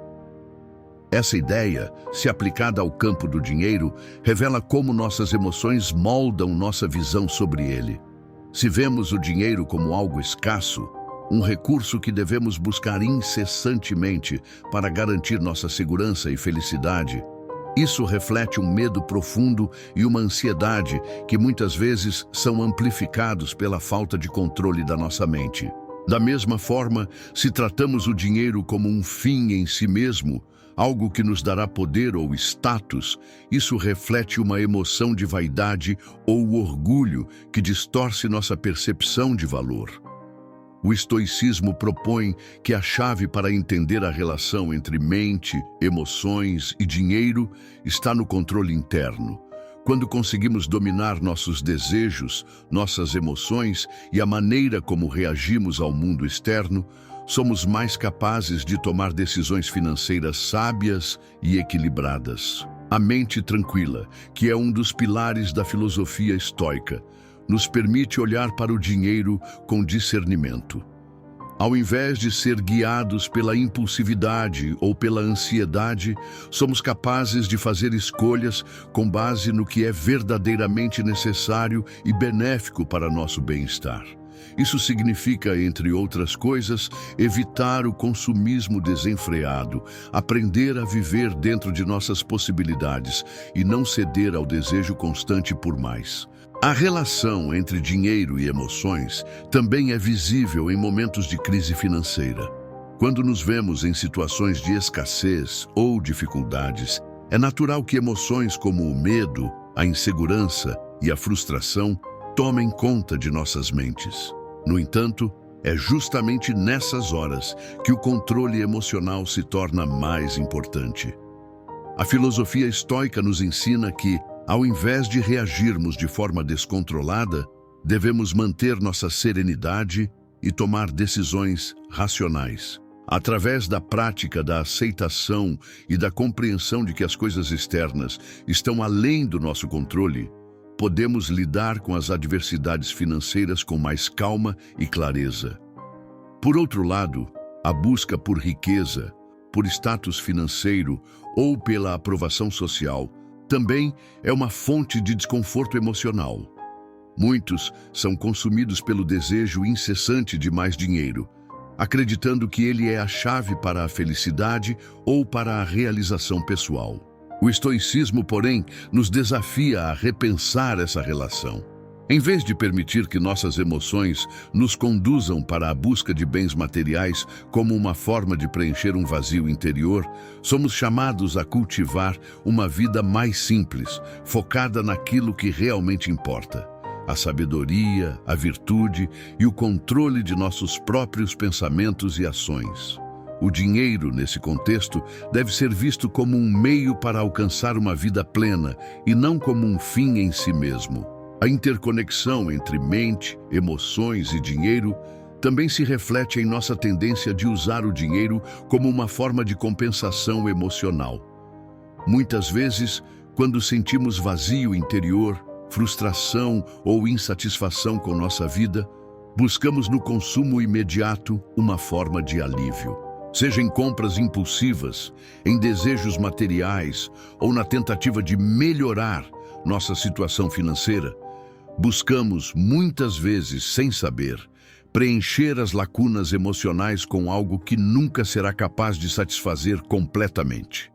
Essa ideia, se aplicada ao campo do dinheiro, revela como nossas emoções moldam nossa visão sobre ele. Se vemos o dinheiro como algo escasso, um recurso que devemos buscar incessantemente para garantir nossa segurança e felicidade, isso reflete um medo profundo e uma ansiedade que muitas vezes são amplificados pela falta de controle da nossa mente. Da mesma forma, se tratamos o dinheiro como um fim em si mesmo, algo que nos dará poder ou status, isso reflete uma emoção de vaidade ou orgulho que distorce nossa percepção de valor. O estoicismo propõe que a chave para entender a relação entre mente, emoções e dinheiro está no controle interno. Quando conseguimos dominar nossos desejos, nossas emoções e a maneira como reagimos ao mundo externo, somos mais capazes de tomar decisões financeiras sábias e equilibradas. A mente tranquila, que é um dos pilares da filosofia estoica, nos permite olhar para o dinheiro com discernimento. Ao invés de ser guiados pela impulsividade ou pela ansiedade, somos capazes de fazer escolhas com base no que é verdadeiramente necessário e benéfico para nosso bem-estar. Isso significa, entre outras coisas, evitar o consumismo desenfreado, aprender a viver dentro de nossas possibilidades e não ceder ao desejo constante por mais. A relação entre dinheiro e emoções também é visível em momentos de crise financeira. Quando nos vemos em situações de escassez ou dificuldades, é natural que emoções como o medo, a insegurança e a frustração tomem conta de nossas mentes. No entanto, é justamente nessas horas que o controle emocional se torna mais importante. A filosofia estoica nos ensina que, ao invés de reagirmos de forma descontrolada, devemos manter nossa serenidade e tomar decisões racionais. Através da prática da aceitação e da compreensão de que as coisas externas estão além do nosso controle, podemos lidar com as adversidades financeiras com mais calma e clareza. Por outro lado, a busca por riqueza, por status financeiro ou pela aprovação social também é uma fonte de desconforto emocional. Muitos são consumidos pelo desejo incessante de mais dinheiro, acreditando que ele é a chave para a felicidade ou para a realização pessoal. O estoicismo, porém, nos desafia a repensar essa relação. Em vez de permitir que nossas emoções nos conduzam para a busca de bens materiais como uma forma de preencher um vazio interior, somos chamados a cultivar uma vida mais simples, focada naquilo que realmente importa: a sabedoria, a virtude e o controle de nossos próprios pensamentos e ações. O dinheiro, nesse contexto, deve ser visto como um meio para alcançar uma vida plena e não como um fim em si mesmo. A interconexão entre mente, emoções e dinheiro também se reflete em nossa tendência de usar o dinheiro como uma forma de compensação emocional. Muitas vezes, quando sentimos vazio interior, frustração ou insatisfação com nossa vida, buscamos no consumo imediato uma forma de alívio. Seja em compras impulsivas, em desejos materiais ou na tentativa de melhorar nossa situação financeira, buscamos, muitas vezes sem saber, preencher as lacunas emocionais com algo que nunca será capaz de satisfazer completamente.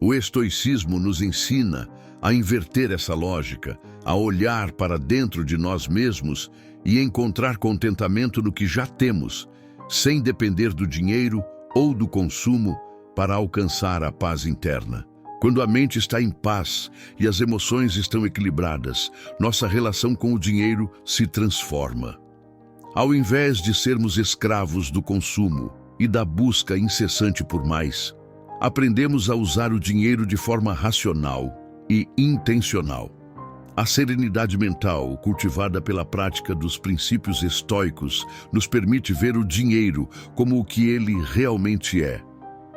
O estoicismo nos ensina a inverter essa lógica, a olhar para dentro de nós mesmos e encontrar contentamento no que já temos, sem depender do dinheiro ou do consumo para alcançar a paz interna. Quando a mente está em paz e as emoções estão equilibradas, nossa relação com o dinheiro se transforma. Ao invés de sermos escravos do consumo e da busca incessante por mais, aprendemos a usar o dinheiro de forma racional e intencional. A serenidade mental, cultivada pela prática dos princípios estoicos, nos permite ver o dinheiro como o que ele realmente é,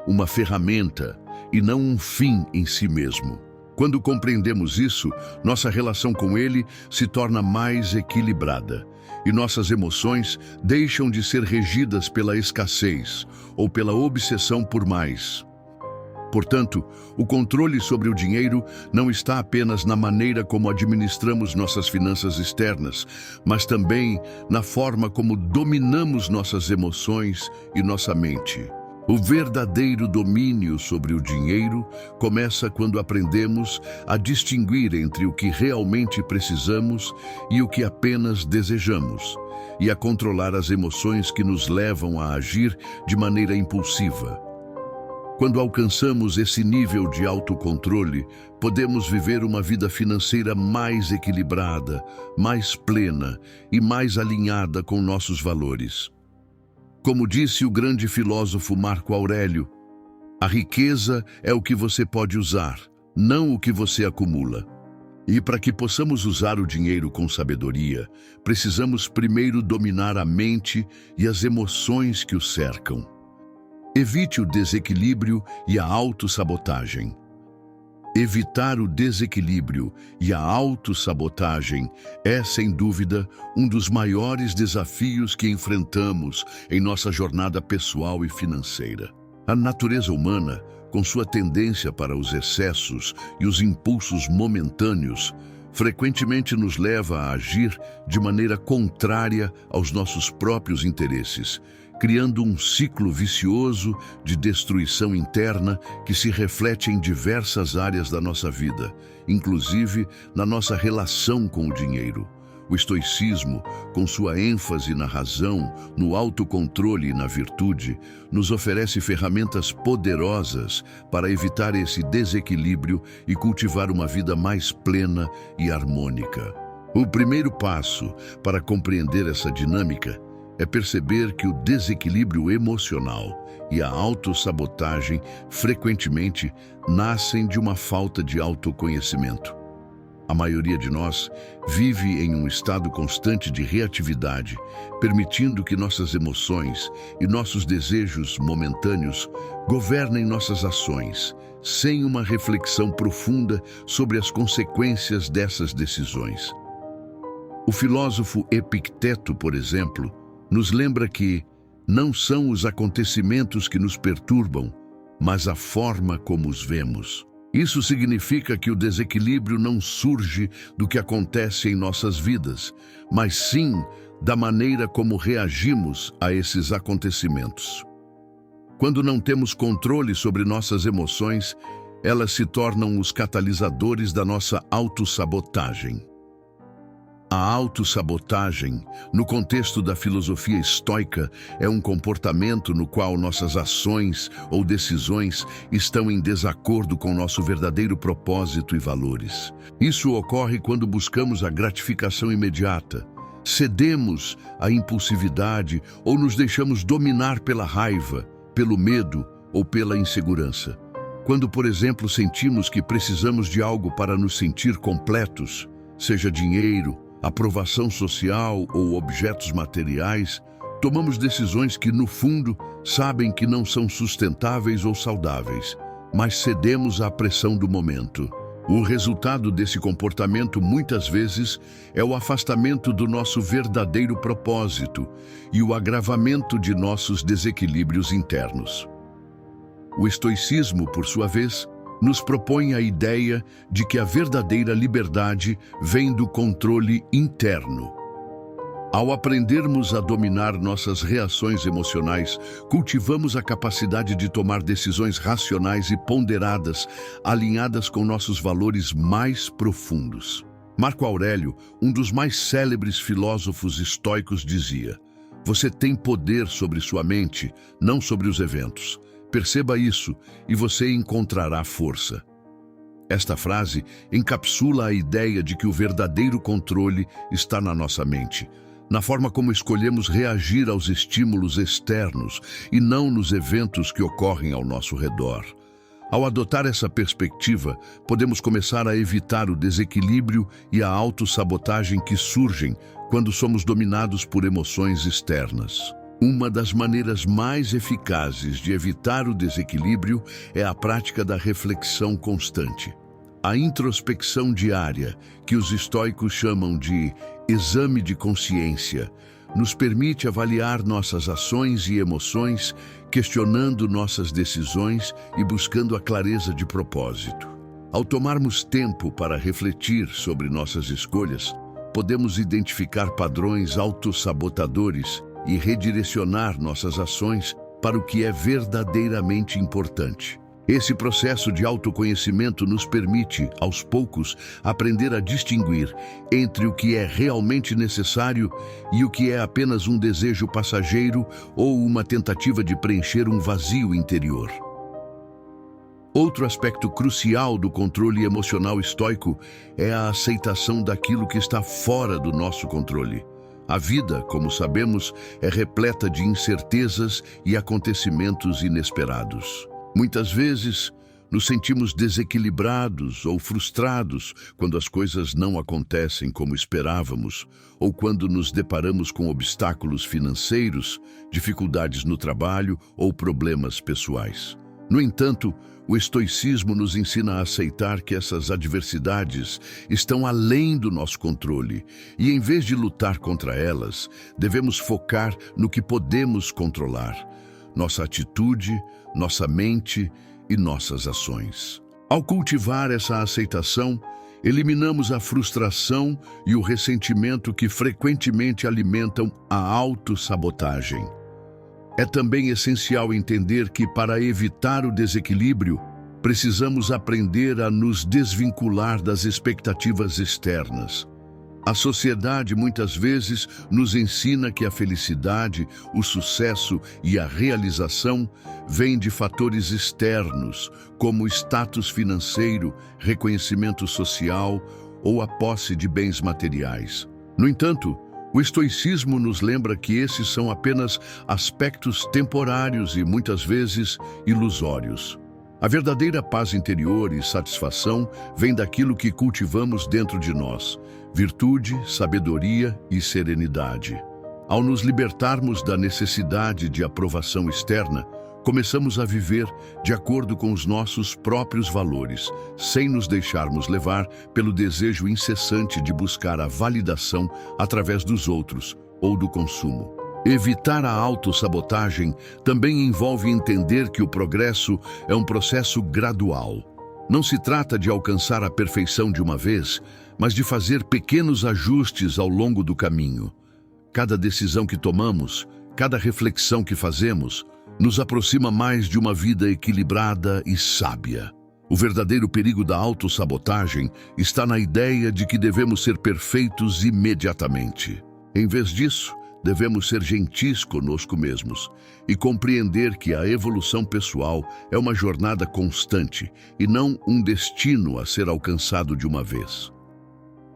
uma ferramenta e não um fim em si mesmo. Quando compreendemos isso, nossa relação com ele se torna mais equilibrada e nossas emoções deixam de ser regidas pela escassez ou pela obsessão por mais. Portanto, o controle sobre o dinheiro não está apenas na maneira como administramos nossas finanças externas, mas também na forma como dominamos nossas emoções e nossa mente. O verdadeiro domínio sobre o dinheiro começa quando aprendemos a distinguir entre o que realmente precisamos e o que apenas desejamos, e a controlar as emoções que nos levam a agir de maneira impulsiva. Quando alcançamos esse nível de autocontrole, podemos viver uma vida financeira mais equilibrada, mais plena e mais alinhada com nossos valores. Como disse o grande filósofo Marco Aurélio, a riqueza é o que você pode usar, não o que você acumula. E para que possamos usar o dinheiro com sabedoria, precisamos primeiro dominar a mente e as emoções que o cercam. Evite o desequilíbrio e a autossabotagem. Evitar o desequilíbrio e a autossabotagem é, sem dúvida, um dos maiores desafios que enfrentamos em nossa jornada pessoal e financeira. A natureza humana, com sua tendência para os excessos e os impulsos momentâneos, frequentemente nos leva a agir de maneira contrária aos nossos próprios interesses, criando um ciclo vicioso de destruição interna que se reflete em diversas áreas da nossa vida, inclusive na nossa relação com o dinheiro. O estoicismo, com sua ênfase na razão, no autocontrole e na virtude, nos oferece ferramentas poderosas para evitar esse desequilíbrio e cultivar uma vida mais plena e harmônica. O primeiro passo para compreender essa dinâmica é perceber que o desequilíbrio emocional e a autossabotagem frequentemente nascem de uma falta de autoconhecimento. A maioria de nós vive em um estado constante de reatividade, permitindo que nossas emoções e nossos desejos momentâneos governem nossas ações, sem uma reflexão profunda sobre as consequências dessas decisões. O filósofo Epicteto, por exemplo, nos lembra que não são os acontecimentos que nos perturbam, mas a forma como os vemos. Isso significa que o desequilíbrio não surge do que acontece em nossas vidas, mas sim da maneira como reagimos a esses acontecimentos. Quando não temos controle sobre nossas emoções, elas se tornam os catalisadores da nossa autossabotagem. A autossabotagem, no contexto da filosofia estoica, é um comportamento no qual nossas ações ou decisões estão em desacordo com nosso verdadeiro propósito e valores. Isso ocorre quando buscamos a gratificação imediata, cedemos à impulsividade ou nos deixamos dominar pela raiva, pelo medo ou pela insegurança. Quando, por exemplo, sentimos que precisamos de algo para nos sentir completos, seja dinheiro, aprovação social ou objetos materiais, tomamos decisões que, no fundo, sabem que não são sustentáveis ou saudáveis, mas cedemos à pressão do momento. O resultado desse comportamento, muitas vezes, é o afastamento do nosso verdadeiro propósito e o agravamento de nossos desequilíbrios internos. O estoicismo, por sua vez, nos propõe a ideia de que a verdadeira liberdade vem do controle interno. Ao aprendermos a dominar nossas reações emocionais, cultivamos a capacidade de tomar decisões racionais e ponderadas, alinhadas com nossos valores mais profundos. Marco Aurélio, um dos mais célebres filósofos estoicos, dizia: "Você tem poder sobre sua mente, não sobre os eventos. Perceba isso e você encontrará força." Esta frase encapsula a ideia de que o verdadeiro controle está na nossa mente, na forma como escolhemos reagir aos estímulos externos e não nos eventos que ocorrem ao nosso redor. Ao adotar essa perspectiva, podemos começar a evitar o desequilíbrio e a autossabotagem que surgem quando somos dominados por emoções externas. Uma das maneiras mais eficazes de evitar o desequilíbrio é a prática da reflexão constante. A introspecção diária, que os estoicos chamam de exame de consciência, nos permite avaliar nossas ações e emoções, questionando nossas decisões e buscando a clareza de propósito. Ao tomarmos tempo para refletir sobre nossas escolhas, podemos identificar padrões autossabotadores e redirecionar nossas ações para o que é verdadeiramente importante. Esse processo de autoconhecimento nos permite, aos poucos, aprender a distinguir entre o que é realmente necessário e o que é apenas um desejo passageiro ou uma tentativa de preencher um vazio interior. Outro aspecto crucial do controle emocional estoico é a aceitação daquilo que está fora do nosso controle. A vida, como sabemos, é repleta de incertezas e acontecimentos inesperados. Muitas vezes, nos sentimos desequilibrados ou frustrados quando as coisas não acontecem como esperávamos, ou quando nos deparamos com obstáculos financeiros, dificuldades no trabalho ou problemas pessoais. No entanto, o estoicismo nos ensina a aceitar que essas adversidades estão além do nosso controle e, em vez de lutar contra elas, devemos focar no que podemos controlar: nossa atitude, nossa mente e nossas ações. Ao cultivar essa aceitação, eliminamos a frustração e o ressentimento que frequentemente alimentam a autossabotagem. É também essencial entender que, para evitar o desequilíbrio, precisamos aprender a nos desvincular das expectativas externas. A sociedade muitas vezes nos ensina que a felicidade, o sucesso e a realização vêm de fatores externos, como status financeiro, reconhecimento social ou a posse de bens materiais. No entanto, o estoicismo nos lembra que esses são apenas aspectos temporários e muitas vezes ilusórios. A verdadeira paz interior e satisfação vem daquilo que cultivamos dentro de nós: virtude, sabedoria e serenidade. Ao nos libertarmos da necessidade de aprovação externa, começamos a viver de acordo com os nossos próprios valores, sem nos deixarmos levar pelo desejo incessante de buscar a validação através dos outros ou do consumo. Evitar a autossabotagem também envolve entender que o progresso é um processo gradual. Não se trata de alcançar a perfeição de uma vez, mas de fazer pequenos ajustes ao longo do caminho. Cada decisão que tomamos, cada reflexão que fazemos, nos aproxima mais de uma vida equilibrada e sábia. O verdadeiro perigo da autossabotagem está na ideia de que devemos ser perfeitos imediatamente. Em vez disso, devemos ser gentis conosco mesmos e compreender que a evolução pessoal é uma jornada constante e não um destino a ser alcançado de uma vez.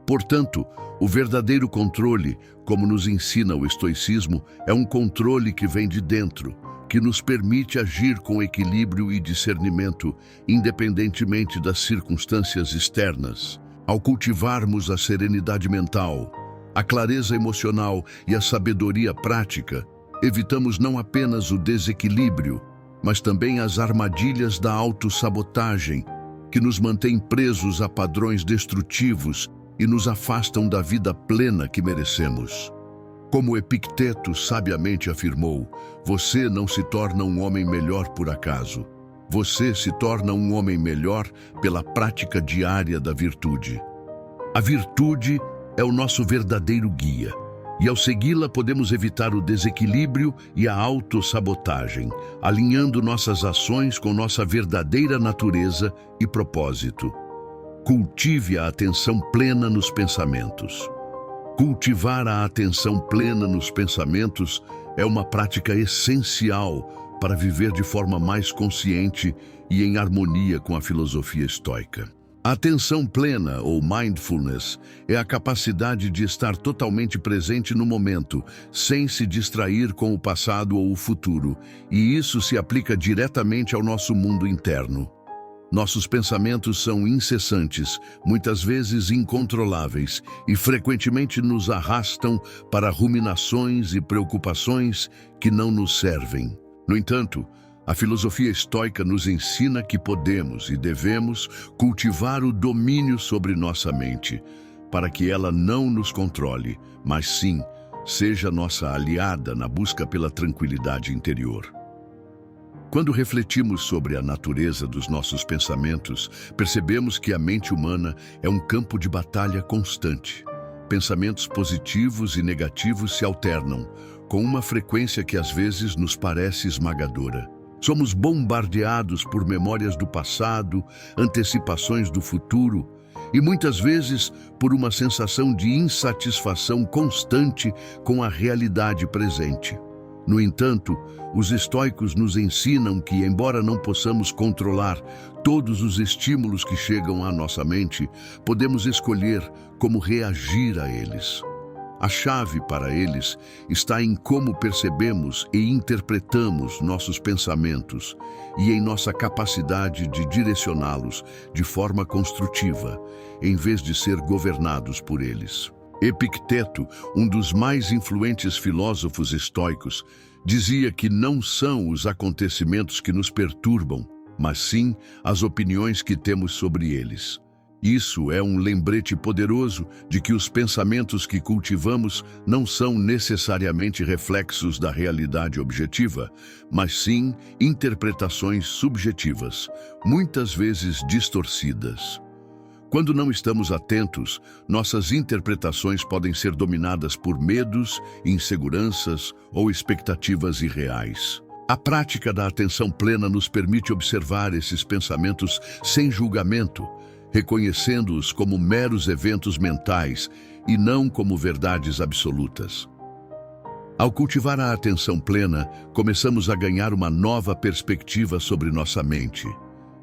Portanto, o verdadeiro controle, como nos ensina o estoicismo, é um controle que vem de dentro, que nos permite agir com equilíbrio e discernimento, independentemente das circunstâncias externas. Ao cultivarmos a serenidade mental, a clareza emocional e a sabedoria prática, evitamos não apenas o desequilíbrio, mas também as armadilhas da autossabotagem, que nos mantêm presos a padrões destrutivos e nos afastam da vida plena que merecemos. Como Epicteto sabiamente afirmou, você não se torna um homem melhor por acaso. Você se torna um homem melhor pela prática diária da virtude. A virtude é o nosso verdadeiro guia, e ao segui-la podemos evitar o desequilíbrio e a autossabotagem, alinhando nossas ações com nossa verdadeira natureza e propósito. Cultive a atenção plena nos pensamentos. Cultivar a atenção plena nos pensamentos é uma prática essencial para viver de forma mais consciente e em harmonia com a filosofia estoica. A atenção plena, ou mindfulness, é a capacidade de estar totalmente presente no momento, sem se distrair com o passado ou o futuro, e isso se aplica diretamente ao nosso mundo interno. Nossos pensamentos são incessantes, muitas vezes incontroláveis, e frequentemente nos arrastam para ruminações e preocupações que não nos servem. No entanto, a filosofia estoica nos ensina que podemos e devemos cultivar o domínio sobre nossa mente, para que ela não nos controle, mas sim seja nossa aliada na busca pela tranquilidade interior. Quando refletimos sobre a natureza dos nossos pensamentos, percebemos que a mente humana é um campo de batalha constante. Pensamentos positivos e negativos se alternam, com uma frequência que às vezes nos parece esmagadora. Somos bombardeados por memórias do passado, antecipações do futuro e muitas vezes por uma sensação de insatisfação constante com a realidade presente. No entanto, os estoicos nos ensinam que, embora não possamos controlar todos os estímulos que chegam à nossa mente, podemos escolher como reagir a eles. A chave para eles está em como percebemos e interpretamos nossos pensamentos e em nossa capacidade de direcioná-los de forma construtiva, em vez de ser governados por eles. Epicteto, um dos mais influentes filósofos estoicos, dizia que não são os acontecimentos que nos perturbam, mas sim as opiniões que temos sobre eles. Isso é um lembrete poderoso de que os pensamentos que cultivamos não são necessariamente reflexos da realidade objetiva, mas sim interpretações subjetivas, muitas vezes distorcidas. Quando não estamos atentos, nossas interpretações podem ser dominadas por medos, inseguranças ou expectativas irreais. A prática da atenção plena nos permite observar esses pensamentos sem julgamento, reconhecendo-os como meros eventos mentais e não como verdades absolutas. Ao cultivar a atenção plena, começamos a ganhar uma nova perspectiva sobre nossa mente.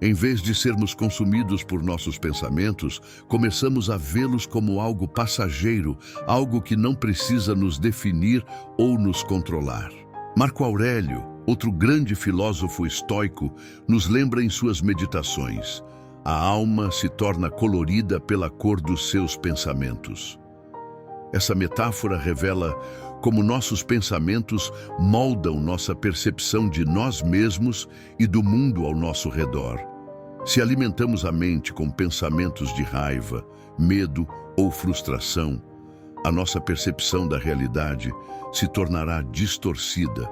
Em vez de sermos consumidos por nossos pensamentos, começamos a vê-los como algo passageiro, algo que não precisa nos definir ou nos controlar. Marco Aurélio, outro grande filósofo estoico, nos lembra em suas meditações: a alma se torna colorida pela cor dos seus pensamentos. Essa metáfora revela como nossos pensamentos moldam nossa percepção de nós mesmos e do mundo ao nosso redor. Se alimentamos a mente com pensamentos de raiva, medo ou frustração, a nossa percepção da realidade se tornará distorcida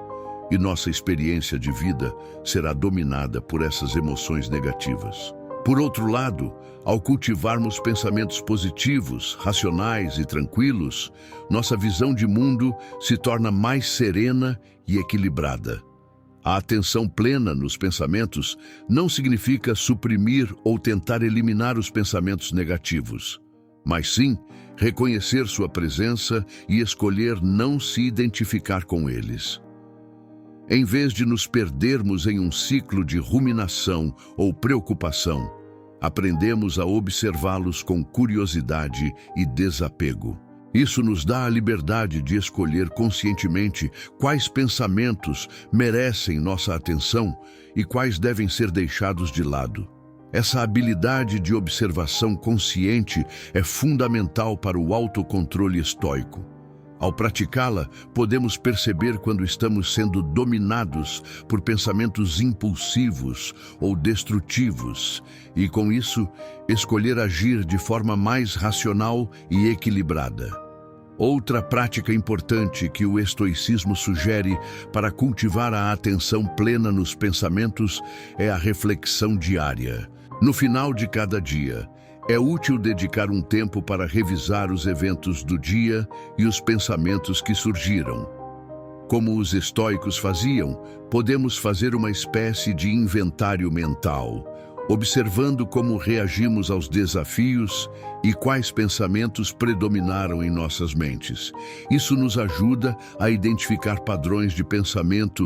e nossa experiência de vida será dominada por essas emoções negativas. Por outro lado, ao cultivarmos pensamentos positivos, racionais e tranquilos, nossa visão de mundo se torna mais serena e equilibrada. A atenção plena nos pensamentos não significa suprimir ou tentar eliminar os pensamentos negativos, mas sim reconhecer sua presença e escolher não se identificar com eles. Em vez de nos perdermos em um ciclo de ruminação ou preocupação, aprendemos a observá-los com curiosidade e desapego. Isso nos dá a liberdade de escolher conscientemente quais pensamentos merecem nossa atenção e quais devem ser deixados de lado. Essa habilidade de observação consciente é fundamental para o autocontrole estoico. Ao praticá-la, podemos perceber quando estamos sendo dominados por pensamentos impulsivos ou destrutivos e, com isso, escolher agir de forma mais racional e equilibrada. Outra prática importante que o estoicismo sugere para cultivar a atenção plena nos pensamentos é a reflexão diária. No final de cada dia, é útil dedicar um tempo para revisar os eventos do dia e os pensamentos que surgiram. Como os estoicos faziam, podemos fazer uma espécie de inventário mental, observando como reagimos aos desafios e quais pensamentos predominaram em nossas mentes. Isso nos ajuda a identificar padrões de pensamento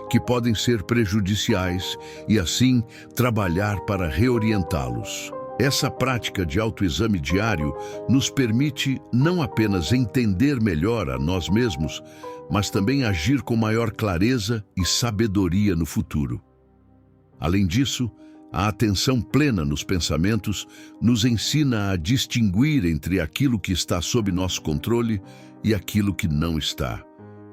que podem ser prejudiciais e, assim, trabalhar para reorientá-los. Essa prática de autoexame diário nos permite não apenas entender melhor a nós mesmos, mas também agir com maior clareza e sabedoria no futuro. Além disso, a atenção plena nos pensamentos nos ensina a distinguir entre aquilo que está sob nosso controle e aquilo que não está.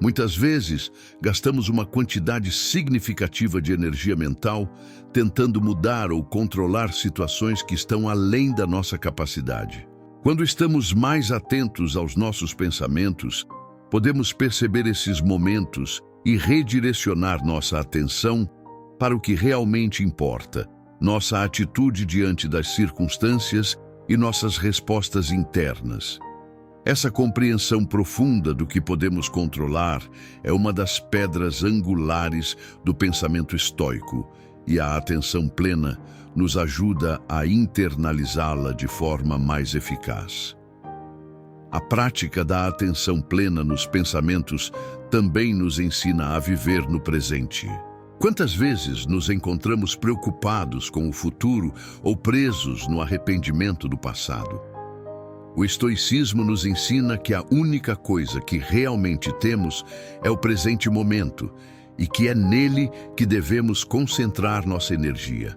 Muitas vezes, gastamos uma quantidade significativa de energia mental tentando mudar ou controlar situações que estão além da nossa capacidade. Quando estamos mais atentos aos nossos pensamentos, podemos perceber esses momentos e redirecionar nossa atenção para o que realmente importa, nossa atitude diante das circunstâncias e nossas respostas internas. Essa compreensão profunda do que podemos controlar é uma das pedras angulares do pensamento estoico, e a atenção plena nos ajuda a internalizá-la de forma mais eficaz. A prática da atenção plena nos pensamentos também nos ensina a viver no presente. Quantas vezes nos encontramos preocupados com o futuro ou presos no arrependimento do passado? O estoicismo nos ensina que a única coisa que realmente temos é o presente momento e que é nele que devemos concentrar nossa energia.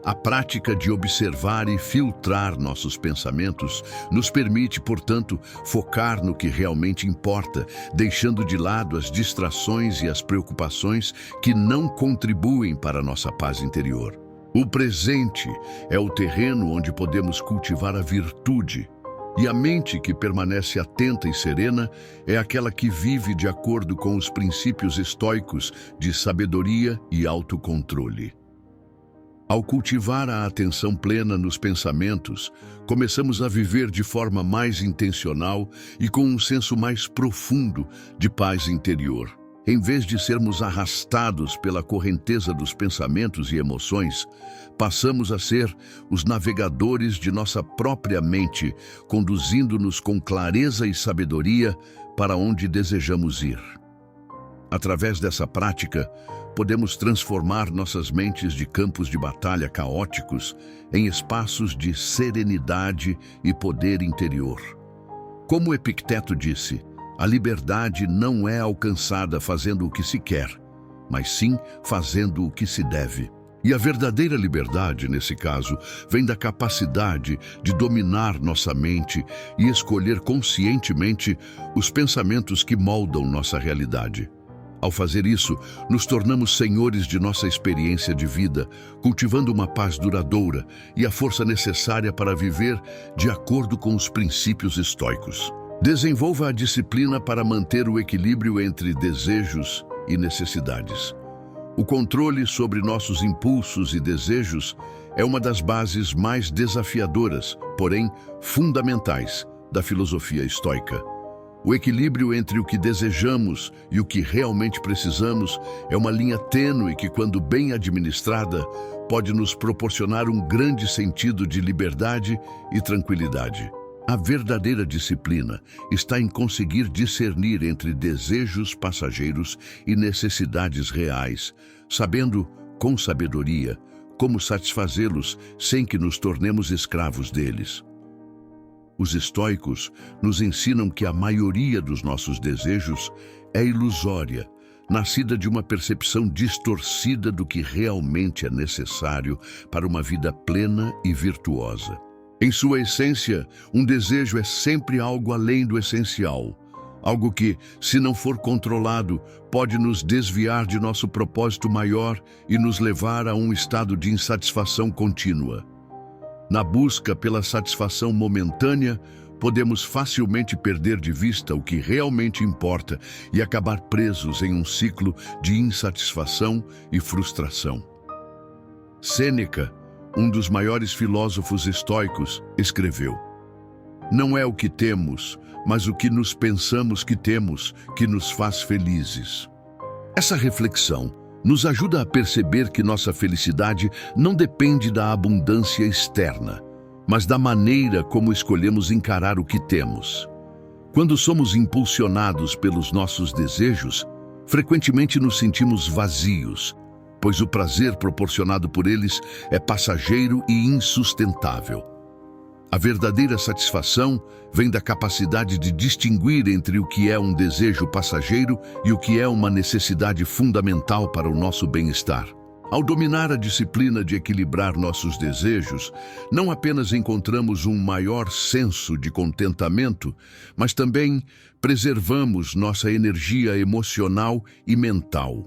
A prática de observar e filtrar nossos pensamentos nos permite, portanto, focar no que realmente importa, deixando de lado as distrações e as preocupações que não contribuem para a nossa paz interior. O presente é o terreno onde podemos cultivar a virtude. E a mente que permanece atenta e serena é aquela que vive de acordo com os princípios estoicos de sabedoria e autocontrole. Ao cultivar a atenção plena nos pensamentos, começamos a viver de forma mais intencional e com um senso mais profundo de paz interior. Em vez de sermos arrastados pela correnteza dos pensamentos e emoções, passamos a ser os navegadores de nossa própria mente, conduzindo-nos com clareza e sabedoria para onde desejamos ir. Através dessa prática, podemos transformar nossas mentes de campos de batalha caóticos em espaços de serenidade e poder interior. Como Epicteto disse, a liberdade não é alcançada fazendo o que se quer, mas sim fazendo o que se deve. E a verdadeira liberdade, nesse caso, vem da capacidade de dominar nossa mente e escolher conscientemente os pensamentos que moldam nossa realidade. Ao fazer isso, nos tornamos senhores de nossa experiência de vida, cultivando uma paz duradoura e a força necessária para viver de acordo com os princípios estoicos. Desenvolva a disciplina para manter o equilíbrio entre desejos e necessidades. O controle sobre nossos impulsos e desejos é uma das bases mais desafiadoras, porém fundamentais, da filosofia estoica. O equilíbrio entre o que desejamos e o que realmente precisamos é uma linha tênue que, quando bem administrada, pode nos proporcionar um grande sentido de liberdade e tranquilidade. A verdadeira disciplina está em conseguir discernir entre desejos passageiros e necessidades reais, sabendo, com sabedoria, como satisfazê-los sem que nos tornemos escravos deles. Os estoicos nos ensinam que a maioria dos nossos desejos é ilusória, nascida de uma percepção distorcida do que realmente é necessário para uma vida plena e virtuosa. Em sua essência, um desejo é sempre algo além do essencial, algo que, se não for controlado, pode nos desviar de nosso propósito maior e nos levar a um estado de insatisfação contínua. Na busca pela satisfação momentânea, podemos facilmente perder de vista o que realmente importa e acabar presos em um ciclo de insatisfação e frustração. Sêneca, um dos maiores filósofos estoicos, escreveu: "Não é o que temos, mas o que nos pensamos que temos, que nos faz felizes." Essa reflexão nos ajuda a perceber que nossa felicidade não depende da abundância externa, mas da maneira como escolhemos encarar o que temos. Quando somos impulsionados pelos nossos desejos, frequentemente nos sentimos vazios, pois o prazer proporcionado por eles é passageiro e insustentável. A verdadeira satisfação vem da capacidade de distinguir entre o que é um desejo passageiro e o que é uma necessidade fundamental para o nosso bem-estar. Ao dominar a disciplina de equilibrar nossos desejos, não apenas encontramos um maior senso de contentamento, mas também preservamos nossa energia emocional e mental.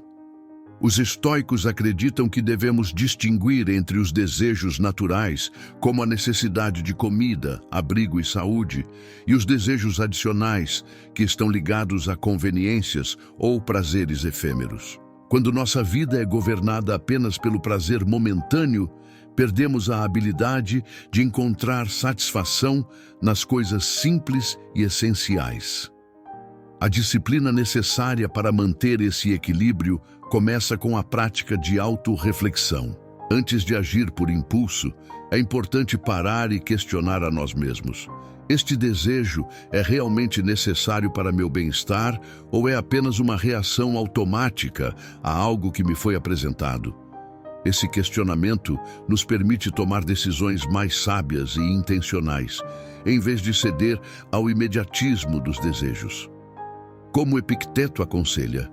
Os estoicos acreditam que devemos distinguir entre os desejos naturais, como a necessidade de comida, abrigo e saúde, e os desejos adicionais, que estão ligados a conveniências ou prazeres efêmeros. Quando nossa vida é governada apenas pelo prazer momentâneo, perdemos a habilidade de encontrar satisfação nas coisas simples e essenciais. A disciplina necessária para manter esse equilíbrio começa com a prática de autorreflexão. Antes de agir por impulso, é importante parar e questionar a nós mesmos. Este desejo é realmente necessário para meu bem-estar ou é apenas uma reação automática a algo que me foi apresentado? Esse questionamento nos permite tomar decisões mais sábias e intencionais, em vez de ceder ao imediatismo dos desejos. Como Epicteto aconselha,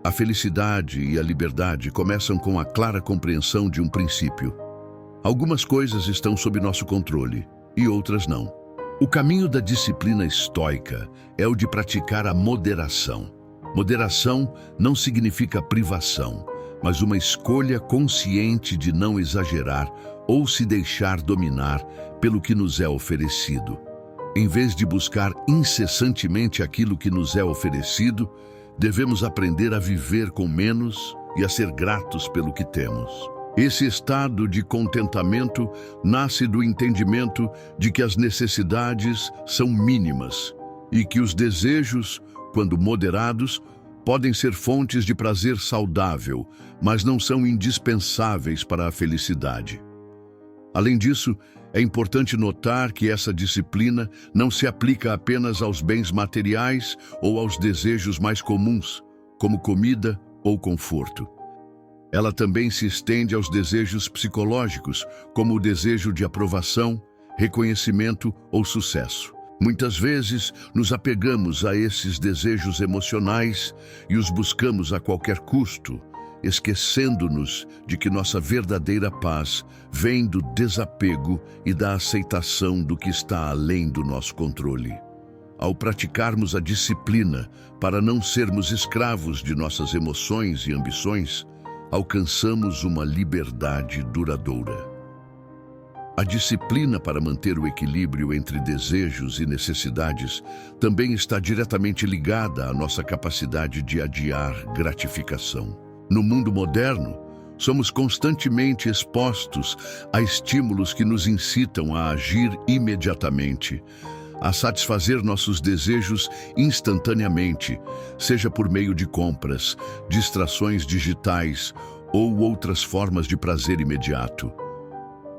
a felicidade e a liberdade começam com a clara compreensão de um princípio. Algumas coisas estão sob nosso controle e outras não. O caminho da disciplina estoica é o de praticar a moderação. Moderação não significa privação, mas uma escolha consciente de não exagerar ou se deixar dominar pelo que nos é oferecido. Em vez de buscar incessantemente aquilo que nos é oferecido, devemos aprender a viver com menos e a ser gratos pelo que temos. Esse estado de contentamento nasce do entendimento de que as necessidades são mínimas e que os desejos, quando moderados, podem ser fontes de prazer saudável, mas não são indispensáveis para a felicidade. Além disso, é importante notar que essa disciplina não se aplica apenas aos bens materiais ou aos desejos mais comuns, como comida ou conforto. Ela também se estende aos desejos psicológicos, como o desejo de aprovação, reconhecimento ou sucesso. Muitas vezes, nos apegamos a esses desejos emocionais e os buscamos a qualquer custo, esquecendo-nos de que nossa verdadeira paz vem do desapego e da aceitação do que está além do nosso controle. Ao praticarmos a disciplina para não sermos escravos de nossas emoções e ambições, alcançamos uma liberdade duradoura. A disciplina para manter o equilíbrio entre desejos e necessidades também está diretamente ligada à nossa capacidade de adiar gratificação. No mundo moderno, somos constantemente expostos a estímulos que nos incitam a agir imediatamente, a satisfazer nossos desejos instantaneamente, seja por meio de compras, distrações digitais ou outras formas de prazer imediato.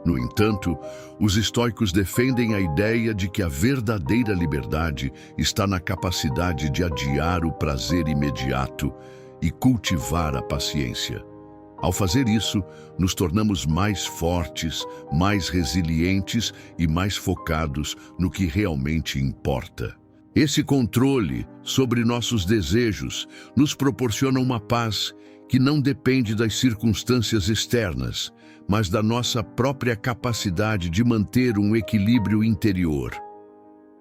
No entanto, os estoicos defendem a ideia de que a verdadeira liberdade está na capacidade de adiar o prazer imediato e cultivar a paciência. Ao fazer isso, nos tornamos mais fortes, mais resilientes e mais focados no que realmente importa. Esse controle sobre nossos desejos nos proporciona uma paz que não depende das circunstâncias externas, mas da nossa própria capacidade de manter um equilíbrio interior.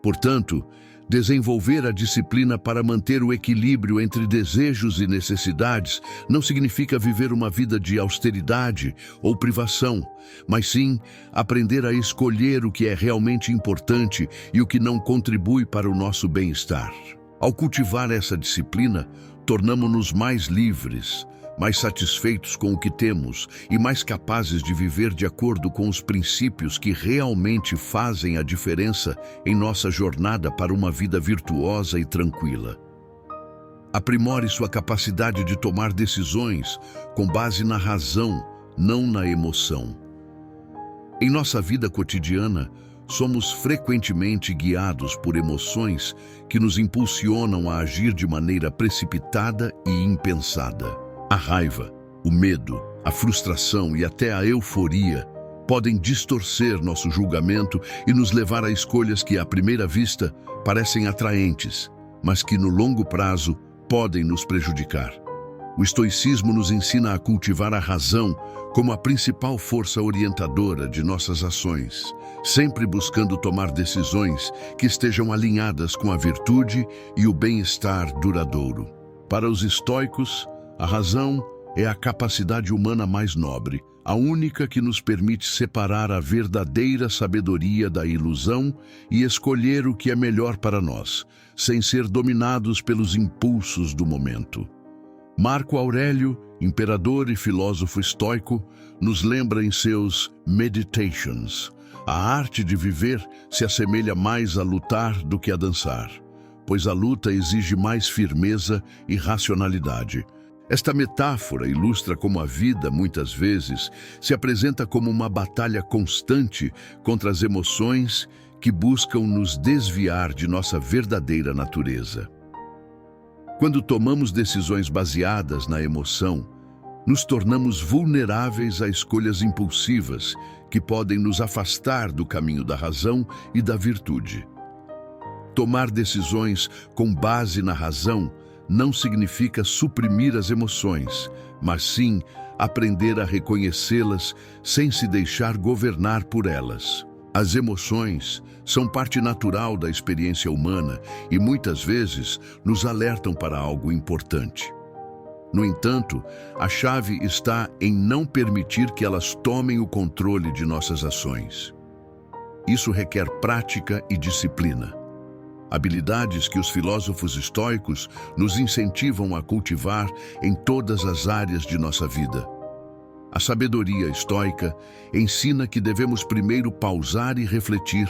Portanto, desenvolver a disciplina para manter o equilíbrio entre desejos e necessidades não significa viver uma vida de austeridade ou privação, mas sim aprender a escolher o que é realmente importante e o que não contribui para o nosso bem-estar. Ao cultivar essa disciplina, tornamo-nos mais livres, mais satisfeitos com o que temos e mais capazes de viver de acordo com os princípios que realmente fazem a diferença em nossa jornada para uma vida virtuosa e tranquila. Aprimore sua capacidade de tomar decisões com base na razão, não na emoção. Em nossa vida cotidiana, somos frequentemente guiados por emoções que nos impulsionam a agir de maneira precipitada e impensada. A raiva, o medo, a frustração e até a euforia podem distorcer nosso julgamento e nos levar a escolhas que, à primeira vista, parecem atraentes, mas que, no longo prazo, podem nos prejudicar. O estoicismo nos ensina a cultivar a razão como a principal força orientadora de nossas ações, sempre buscando tomar decisões que estejam alinhadas com a virtude e o bem-estar duradouro. Para os estoicos, a razão é a capacidade humana mais nobre, a única que nos permite separar a verdadeira sabedoria da ilusão e escolher o que é melhor para nós, sem ser dominados pelos impulsos do momento. Marco Aurélio, imperador e filósofo estoico, nos lembra em seus Meditations: a arte de viver se assemelha mais a lutar do que a dançar, pois a luta exige mais firmeza e racionalidade. Esta metáfora ilustra como a vida, muitas vezes, se apresenta como uma batalha constante contra as emoções que buscam nos desviar de nossa verdadeira natureza. Quando tomamos decisões baseadas na emoção, nos tornamos vulneráveis a escolhas impulsivas que podem nos afastar do caminho da razão e da virtude. Tomar decisões com base na razão não significa suprimir as emoções, mas sim aprender a reconhecê-las sem se deixar governar por elas. As emoções são parte natural da experiência humana e muitas vezes nos alertam para algo importante. No entanto, a chave está em não permitir que elas tomem o controle de nossas ações. Isso requer prática e disciplina. Habilidades que os filósofos estoicos nos incentivam a cultivar em todas as áreas de nossa vida. A sabedoria estoica ensina que devemos primeiro pausar e refletir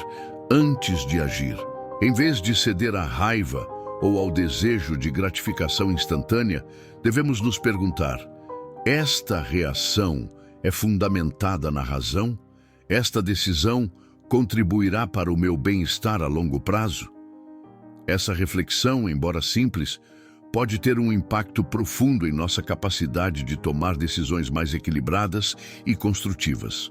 antes de agir. Em vez de ceder à raiva ou ao desejo de gratificação instantânea, devemos nos perguntar: esta reação é fundamentada na razão? Esta decisão contribuirá para o meu bem-estar a longo prazo? Essa reflexão, embora simples, pode ter um impacto profundo em nossa capacidade de tomar decisões mais equilibradas e construtivas.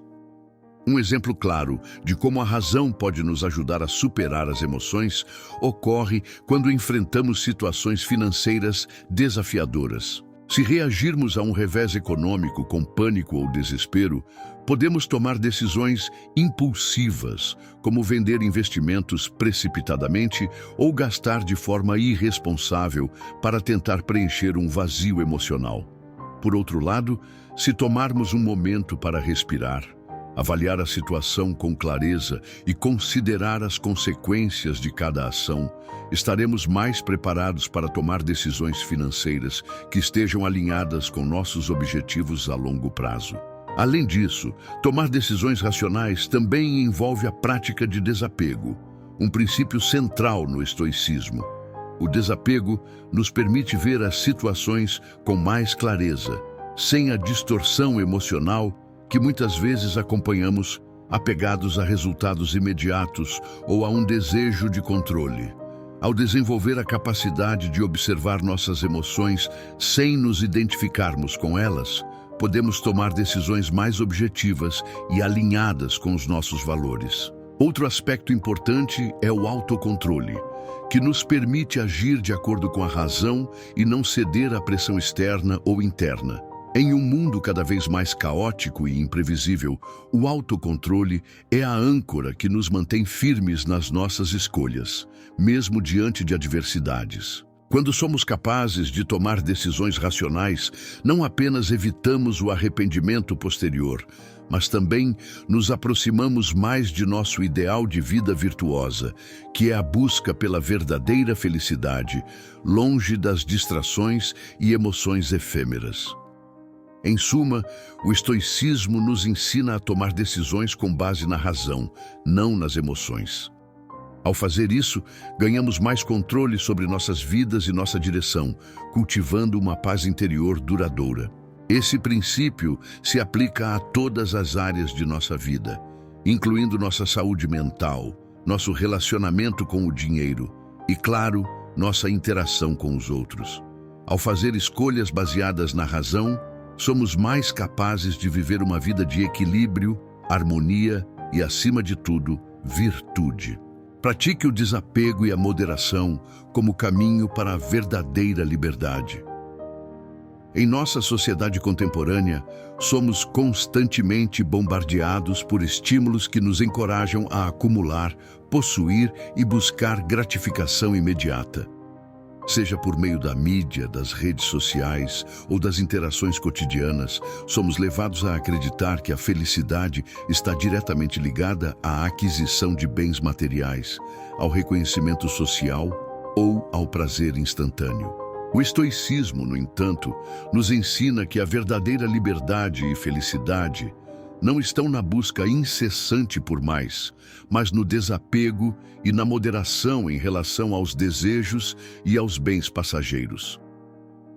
Um exemplo claro de como a razão pode nos ajudar a superar as emoções ocorre quando enfrentamos situações financeiras desafiadoras. Se reagirmos a um revés econômico com pânico ou desespero, podemos tomar decisões impulsivas, como vender investimentos precipitadamente ou gastar de forma irresponsável para tentar preencher um vazio emocional. Por outro lado, se tomarmos um momento para respirar, avaliar a situação com clareza e considerar as consequências de cada ação, estaremos mais preparados para tomar decisões financeiras que estejam alinhadas com nossos objetivos a longo prazo. Além disso, tomar decisões racionais também envolve a prática de desapego, um princípio central no estoicismo. O desapego nos permite ver as situações com mais clareza, sem a distorção emocional que muitas vezes acompanhamos, apegados a resultados imediatos ou a um desejo de controle. Ao desenvolver a capacidade de observar nossas emoções sem nos identificarmos com elas, podemos tomar decisões mais objetivas e alinhadas com os nossos valores. Outro aspecto importante é o autocontrole, que nos permite agir de acordo com a razão e não ceder à pressão externa ou interna. Em um mundo cada vez mais caótico e imprevisível, o autocontrole é a âncora que nos mantém firmes nas nossas escolhas, mesmo diante de adversidades. Quando somos capazes de tomar decisões racionais, não apenas evitamos o arrependimento posterior, mas também nos aproximamos mais de nosso ideal de vida virtuosa, que é a busca pela verdadeira felicidade, longe das distrações e emoções efêmeras. Em suma, o estoicismo nos ensina a tomar decisões com base na razão, não nas emoções. Ao fazer isso, ganhamos mais controle sobre nossas vidas e nossa direção, cultivando uma paz interior duradoura. Esse princípio se aplica a todas as áreas de nossa vida, incluindo nossa saúde mental, nosso relacionamento com o dinheiro e, claro, nossa interação com os outros. Ao fazer escolhas baseadas na razão, somos mais capazes de viver uma vida de equilíbrio, harmonia e, acima de tudo, virtude. Pratique o desapego e a moderação como caminho para a verdadeira liberdade. Em nossa sociedade contemporânea, somos constantemente bombardeados por estímulos que nos encorajam a acumular, possuir e buscar gratificação imediata. Seja por meio da mídia, das redes sociais ou das interações cotidianas, somos levados a acreditar que a felicidade está diretamente ligada à aquisição de bens materiais, ao reconhecimento social ou ao prazer instantâneo. O estoicismo, no entanto, nos ensina que a verdadeira liberdade e felicidade não estão na busca incessante por mais, mas no desapego e na moderação em relação aos desejos e aos bens passageiros.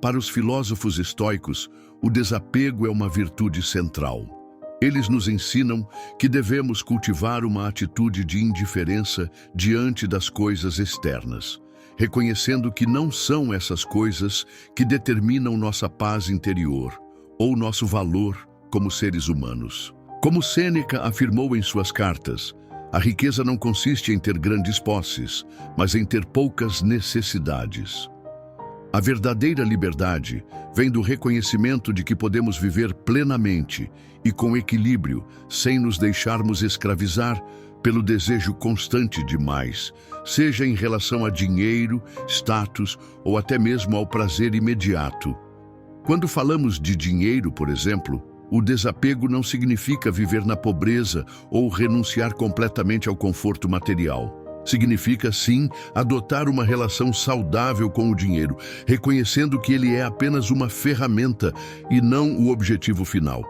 Para os filósofos estoicos, o desapego é uma virtude central. Eles nos ensinam que devemos cultivar uma atitude de indiferença diante das coisas externas, reconhecendo que não são essas coisas que determinam nossa paz interior ou nosso valor como seres humanos. Como Sêneca afirmou em suas cartas, a riqueza não consiste em ter grandes posses, mas em ter poucas necessidades. A verdadeira liberdade vem do reconhecimento de que podemos viver plenamente e com equilíbrio, sem nos deixarmos escravizar pelo desejo constante de mais, seja em relação a dinheiro, status ou até mesmo ao prazer imediato. Quando falamos de dinheiro, por exemplo, o desapego não significa viver na pobreza ou renunciar completamente ao conforto material. Significa, sim, adotar uma relação saudável com o dinheiro, reconhecendo que ele é apenas uma ferramenta e não o objetivo final.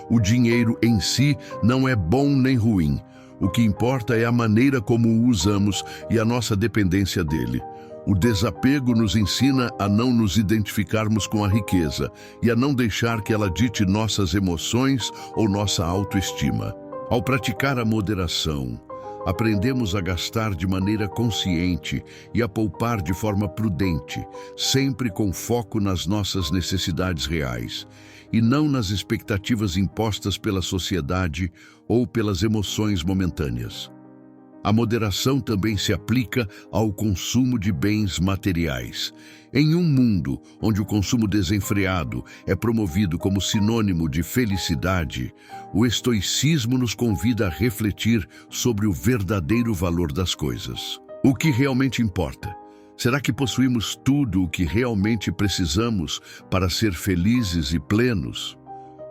O dinheiro em si não é bom nem ruim. O que importa é a maneira como o usamos e a nossa dependência dele. O desapego nos ensina a não nos identificarmos com a riqueza e a não deixar que ela dite nossas emoções ou nossa autoestima. Ao praticar a moderação, aprendemos a gastar de maneira consciente e a poupar de forma prudente, sempre com foco nas nossas necessidades reais e não nas expectativas impostas pela sociedade ou pelas emoções momentâneas. A moderação também se aplica ao consumo de bens materiais. Em um mundo onde o consumo desenfreado é promovido como sinônimo de felicidade, o estoicismo nos convida a refletir sobre o verdadeiro valor das coisas. O que realmente importa? Será que possuímos tudo o que realmente precisamos para ser felizes e plenos?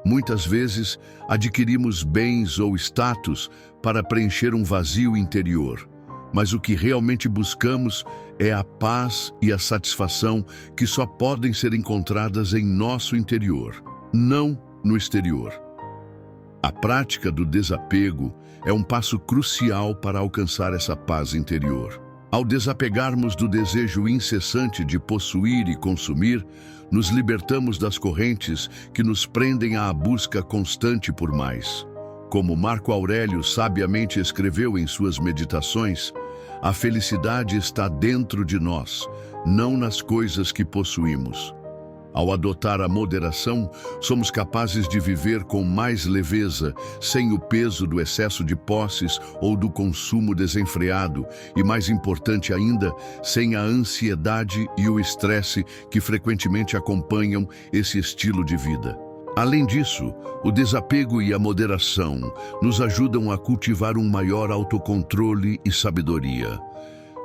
Muitas vezes, adquirimos bens ou status para preencher um vazio interior, mas o que realmente buscamos é a paz e a satisfação que só podem ser encontradas em nosso interior, não no exterior. A prática do desapego é um passo crucial para alcançar essa paz interior. Ao desapegarmos do desejo incessante de possuir e consumir, nos libertamos das correntes que nos prendem à busca constante por mais. Como Marco Aurélio sabiamente escreveu em suas meditações, a felicidade está dentro de nós, não nas coisas que possuímos. Ao adotar a moderação, somos capazes de viver com mais leveza, sem o peso do excesso de posses ou do consumo desenfreado e, mais importante ainda, sem a ansiedade e o estresse que frequentemente acompanham esse estilo de vida. Além disso, o desapego e a moderação nos ajudam a cultivar um maior autocontrole e sabedoria.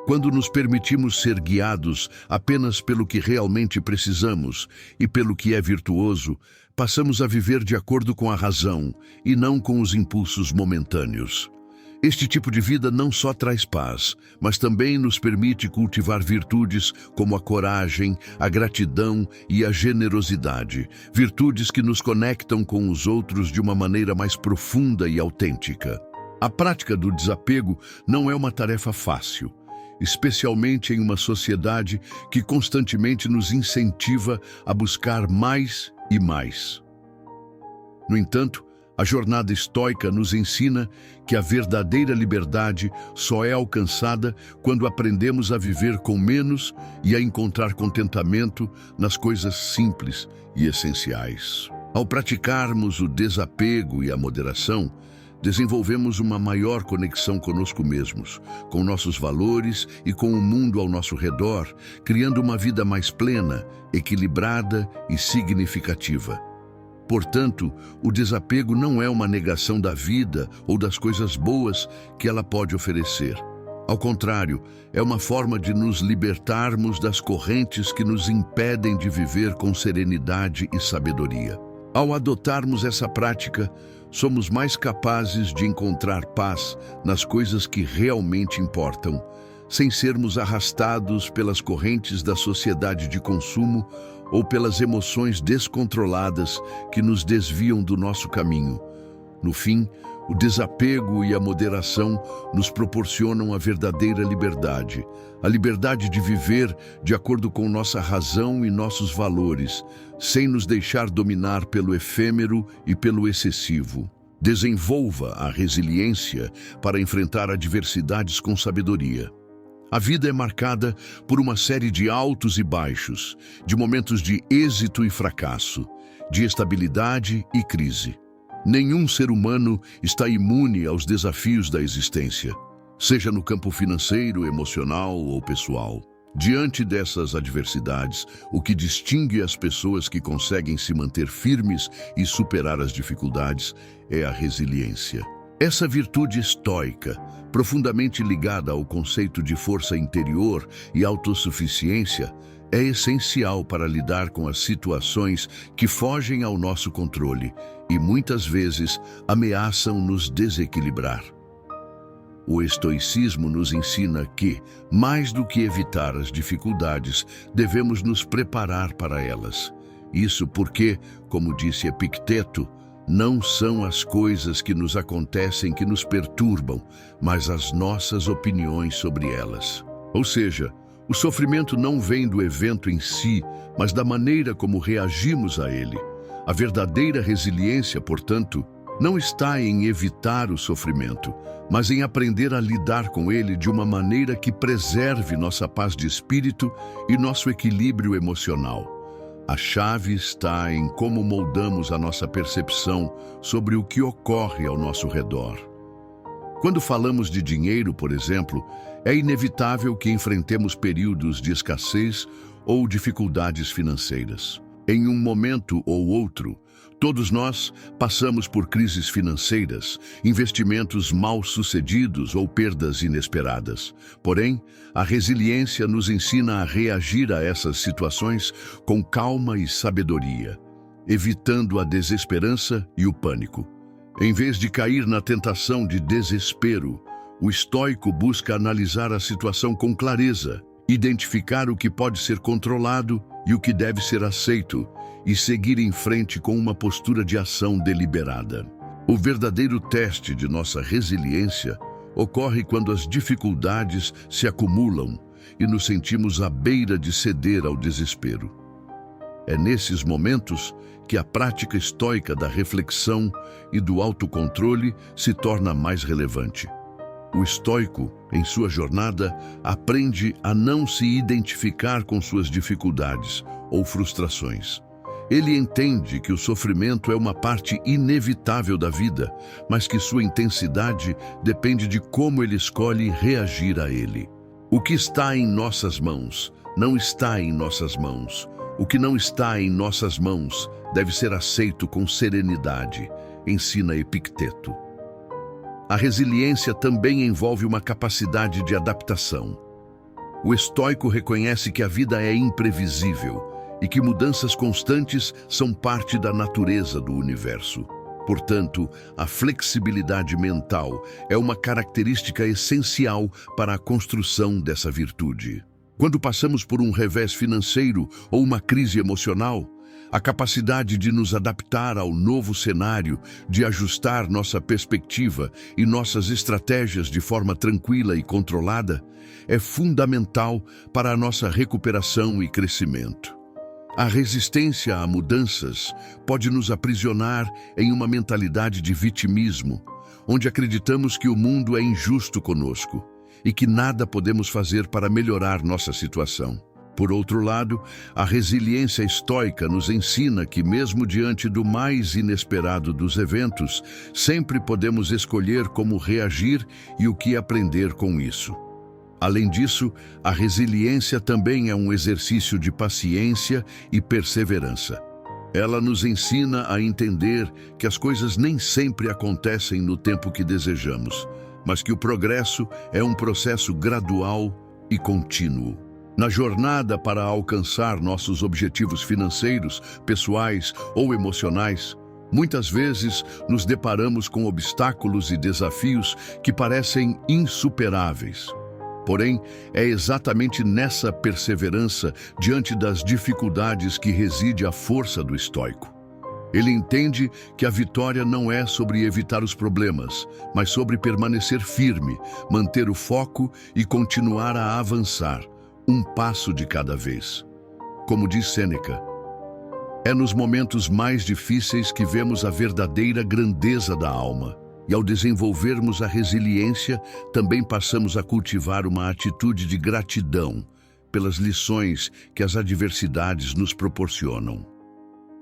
Quando nos permitimos ser guiados apenas pelo que realmente precisamos e pelo que é virtuoso, passamos a viver de acordo com a razão e não com os impulsos momentâneos. Este tipo de vida não só traz paz, mas também nos permite cultivar virtudes como a coragem, a gratidão e a generosidade, virtudes que nos conectam com os outros de uma maneira mais profunda e autêntica. A prática do desapego não é uma tarefa fácil, especialmente em uma sociedade que constantemente nos incentiva a buscar mais e mais. No entanto, a jornada estoica nos ensina que a verdadeira liberdade só é alcançada quando aprendemos a viver com menos e a encontrar contentamento nas coisas simples e essenciais. Ao praticarmos o desapego e a moderação, desenvolvemos uma maior conexão conosco mesmos, com nossos valores e com o mundo ao nosso redor, criando uma vida mais plena, equilibrada e significativa. Portanto, o desapego não é uma negação da vida ou das coisas boas que ela pode oferecer. Ao contrário, é uma forma de nos libertarmos das correntes que nos impedem de viver com serenidade e sabedoria. Ao adotarmos essa prática, somos mais capazes de encontrar paz nas coisas que realmente importam, sem sermos arrastados pelas correntes da sociedade de consumo ou pelas emoções descontroladas que nos desviam do nosso caminho. No fim, o desapego e a moderação nos proporcionam a verdadeira liberdade, a liberdade de viver de acordo com nossa razão e nossos valores, sem nos deixar dominar pelo efêmero e pelo excessivo. Desenvolva a resiliência para enfrentar adversidades com sabedoria. A vida é marcada por uma série de altos e baixos, de momentos de êxito e fracasso, de estabilidade e crise. Nenhum ser humano está imune aos desafios da existência, seja no campo financeiro, emocional ou pessoal. Diante dessas adversidades, o que distingue as pessoas que conseguem se manter firmes e superar as dificuldades é a resiliência. Essa virtude estoica, profundamente ligada ao conceito de força interior e autossuficiência, é essencial para lidar com as situações que fogem ao nosso controle e muitas vezes ameaçam nos desequilibrar. O estoicismo nos ensina que, mais do que evitar as dificuldades, devemos nos preparar para elas. Isso porque, como disse Epicteto, não são as coisas que nos acontecem que nos perturbam, mas as nossas opiniões sobre elas. Ou seja, o sofrimento não vem do evento em si, mas da maneira como reagimos a ele. A verdadeira resiliência, portanto, não está em evitar o sofrimento, mas em aprender a lidar com ele de uma maneira que preserve nossa paz de espírito e nosso equilíbrio emocional. A chave está em como moldamos a nossa percepção sobre o que ocorre ao nosso redor. Quando falamos de dinheiro, por exemplo, é inevitável que enfrentemos períodos de escassez ou dificuldades financeiras. Em um momento ou outro, todos nós passamos por crises financeiras, investimentos mal-sucedidos ou perdas inesperadas. Porém, a resiliência nos ensina a reagir a essas situações com calma e sabedoria, evitando a desesperança e o pânico. Em vez de cair na tentação de desespero, o estoico busca analisar a situação com clareza, identificar o que pode ser controlado e o que deve ser aceito, e seguir em frente com uma postura de ação deliberada. O verdadeiro teste de nossa resiliência ocorre quando as dificuldades se acumulam e nos sentimos à beira de ceder ao desespero. É nesses momentos que a prática estoica da reflexão e do autocontrole se torna mais relevante. O estoico, em sua jornada, aprende a não se identificar com suas dificuldades ou frustrações. Ele entende que o sofrimento é uma parte inevitável da vida, mas que sua intensidade depende de como ele escolhe reagir a ele. O que está em nossas mãos não está em nossas mãos. O que não está em nossas mãos deve ser aceito com serenidade, ensina Epicteto. A resiliência também envolve uma capacidade de adaptação. O estoico reconhece que a vida é imprevisível e que mudanças constantes são parte da natureza do universo. Portanto, a flexibilidade mental é uma característica essencial para a construção dessa virtude. Quando passamos por um revés financeiro ou uma crise emocional, a capacidade de nos adaptar ao novo cenário, de ajustar nossa perspectiva e nossas estratégias de forma tranquila e controlada, é fundamental para a nossa recuperação e crescimento. A resistência a mudanças pode nos aprisionar em uma mentalidade de vitimismo, onde acreditamos que o mundo é injusto conosco e que nada podemos fazer para melhorar nossa situação. Por outro lado, a resiliência estoica nos ensina que, mesmo diante do mais inesperado dos eventos, sempre podemos escolher como reagir e o que aprender com isso. Além disso, a resiliência também é um exercício de paciência e perseverança. Ela nos ensina a entender que as coisas nem sempre acontecem no tempo que desejamos, mas que o progresso é um processo gradual e contínuo. Na jornada para alcançar nossos objetivos financeiros, pessoais ou emocionais, muitas vezes nos deparamos com obstáculos e desafios que parecem insuperáveis. Porém, é exatamente nessa perseverança diante das dificuldades que reside a força do estoico. Ele entende que a vitória não é sobre evitar os problemas, mas sobre permanecer firme, manter o foco e continuar a avançar, um passo de cada vez. Como diz Sêneca, é nos momentos mais difíceis que vemos a verdadeira grandeza da alma. E ao desenvolvermos a resiliência, também passamos a cultivar uma atitude de gratidão pelas lições que as adversidades nos proporcionam.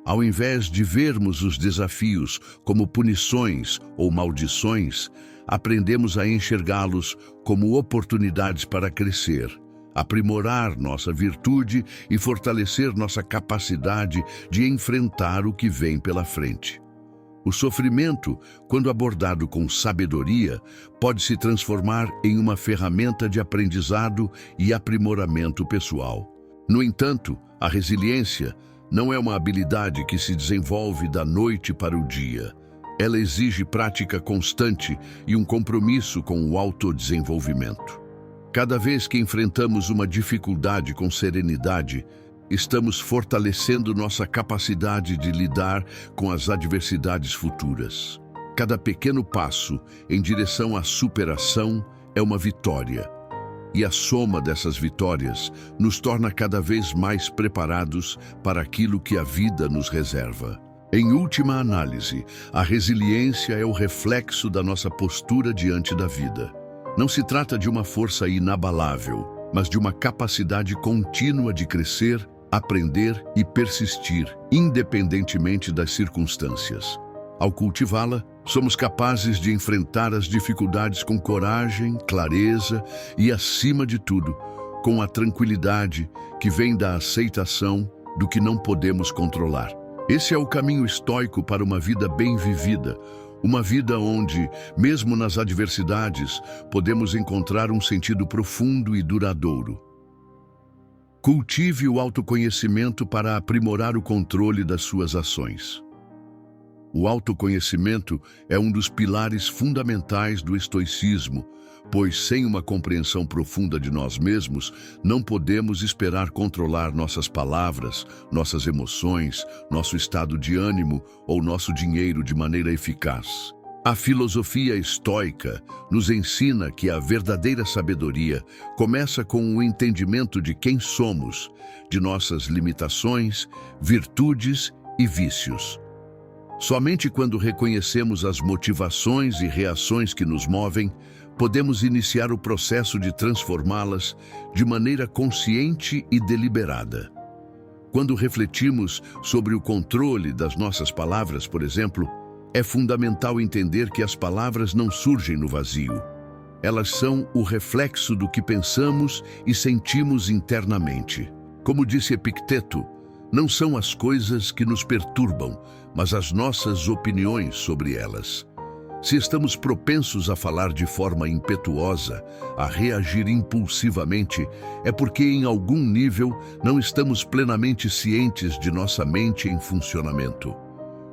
Ao invés de vermos os desafios como punições ou maldições, aprendemos a enxergá-los como oportunidades para crescer, aprimorar nossa virtude e fortalecer nossa capacidade de enfrentar o que vem pela frente. O sofrimento, quando abordado com sabedoria, pode se transformar em uma ferramenta de aprendizado e aprimoramento pessoal. No entanto, a resiliência não é uma habilidade que se desenvolve da noite para o dia. Ela exige prática constante e um compromisso com o autodesenvolvimento. Cada vez que enfrentamos uma dificuldade com serenidade, estamos fortalecendo nossa capacidade de lidar com as adversidades futuras. Cada pequeno passo em direção à superação é uma vitória, e a soma dessas vitórias nos torna cada vez mais preparados para aquilo que a vida nos reserva. Em última análise, a resiliência é o reflexo da nossa postura diante da vida. Não se trata de uma força inabalável, mas de uma capacidade contínua de crescer, aprender e persistir, independentemente das circunstâncias. Ao cultivá-la, somos capazes de enfrentar as dificuldades com coragem, clareza e, acima de tudo, com a tranquilidade que vem da aceitação do que não podemos controlar. Esse é o caminho estoico para uma vida bem vivida, uma vida onde, mesmo nas adversidades, podemos encontrar um sentido profundo e duradouro. Cultive o autoconhecimento para aprimorar o controle das suas ações. O autoconhecimento é um dos pilares fundamentais do estoicismo, pois sem uma compreensão profunda de nós mesmos, não podemos esperar controlar nossas palavras, nossas emoções, nosso estado de ânimo ou nosso dinheiro de maneira eficaz. A filosofia estoica nos ensina que a verdadeira sabedoria começa com o entendimento de quem somos, de nossas limitações, virtudes e vícios. Somente quando reconhecemos as motivações e reações que nos movem, podemos iniciar o processo de transformá-las de maneira consciente e deliberada. Quando refletimos sobre o controle das nossas palavras, por exemplo, é fundamental entender que as palavras não surgem no vazio. Elas são o reflexo do que pensamos e sentimos internamente. Como disse Epicteto, não são as coisas que nos perturbam, mas as nossas opiniões sobre elas. Se estamos propensos a falar de forma impetuosa, a reagir impulsivamente, é porque em algum nível não estamos plenamente cientes de nossa mente em funcionamento.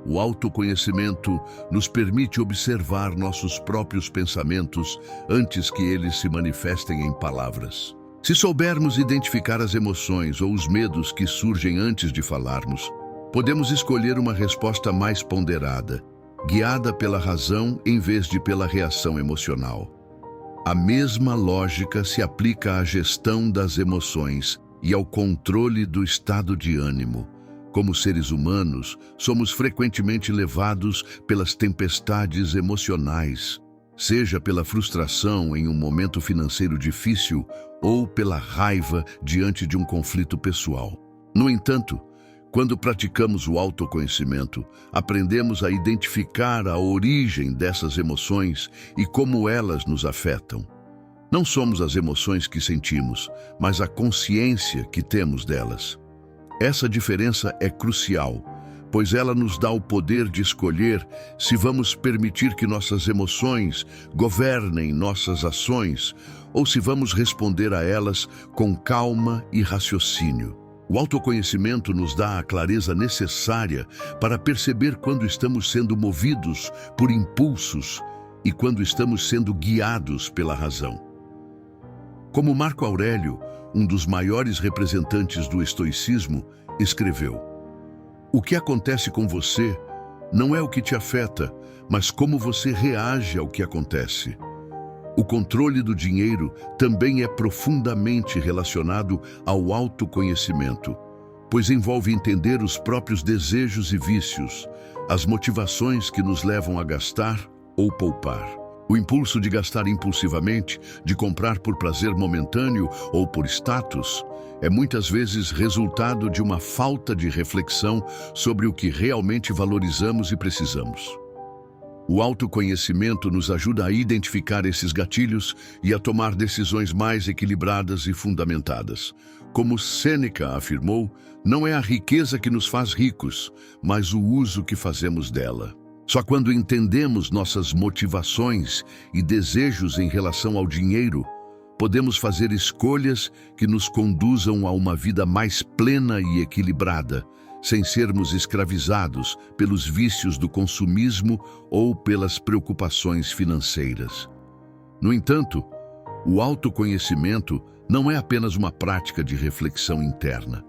O autoconhecimento nos permite observar nossos próprios pensamentos antes que eles se manifestem em palavras. Se soubermos identificar as emoções ou os medos que surgem antes de falarmos, podemos escolher uma resposta mais ponderada, guiada pela razão em vez de pela reação emocional. A mesma lógica se aplica à gestão das emoções e ao controle do estado de ânimo. Como seres humanos, somos frequentemente levados pelas tempestades emocionais, seja pela frustração em um momento financeiro difícil ou pela raiva diante de um conflito pessoal. No entanto, quando praticamos o autoconhecimento, aprendemos a identificar a origem dessas emoções e como elas nos afetam. Não somos as emoções que sentimos, mas a consciência que temos delas. Essa diferença é crucial, pois ela nos dá o poder de escolher se vamos permitir que nossas emoções governem nossas ações ou se vamos responder a elas com calma e raciocínio. O autoconhecimento nos dá a clareza necessária para perceber quando estamos sendo movidos por impulsos e quando estamos sendo guiados pela razão. Como Marco Aurélio, um dos maiores representantes do estoicismo, escreveu: "O que acontece com você não é o que te afeta, mas como você reage ao que acontece." O controle do dinheiro também é profundamente relacionado ao autoconhecimento, pois envolve entender os próprios desejos e vícios, as motivações que nos levam a gastar ou poupar. O impulso de gastar impulsivamente, de comprar por prazer momentâneo ou por status, é muitas vezes resultado de uma falta de reflexão sobre o que realmente valorizamos e precisamos. O autoconhecimento nos ajuda a identificar esses gatilhos e a tomar decisões mais equilibradas e fundamentadas. Como Sêneca afirmou, não é a riqueza que nos faz ricos, mas o uso que fazemos dela. Só quando entendemos nossas motivações e desejos em relação ao dinheiro, podemos fazer escolhas que nos conduzam a uma vida mais plena e equilibrada, sem sermos escravizados pelos vícios do consumismo ou pelas preocupações financeiras. No entanto, o autoconhecimento não é apenas uma prática de reflexão interna.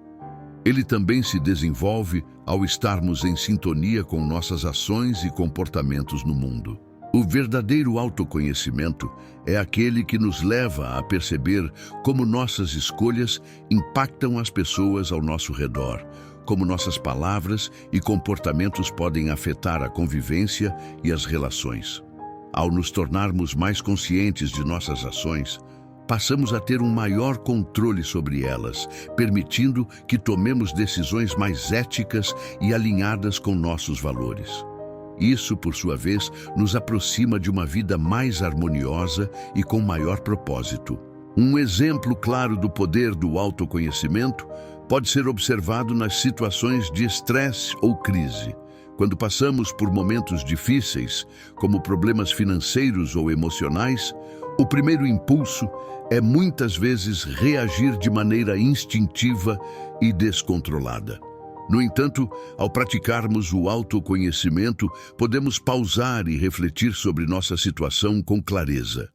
Ele também se desenvolve ao estarmos em sintonia com nossas ações e comportamentos no mundo. O verdadeiro autoconhecimento é aquele que nos leva a perceber como nossas escolhas impactam as pessoas ao nosso redor, como nossas palavras e comportamentos podem afetar a convivência e as relações. Ao nos tornarmos mais conscientes de nossas ações, passamos a ter um maior controle sobre elas, permitindo que tomemos decisões mais éticas e alinhadas com nossos valores. Isso, por sua vez, nos aproxima de uma vida mais harmoniosa e com maior propósito. Um exemplo claro do poder do autoconhecimento pode ser observado nas situações de estresse ou crise. Quando passamos por momentos difíceis, como problemas financeiros ou emocionais, o primeiro impulso é muitas vezes reagir de maneira instintiva e descontrolada. No entanto, ao praticarmos o autoconhecimento, podemos pausar e refletir sobre nossa situação com clareza.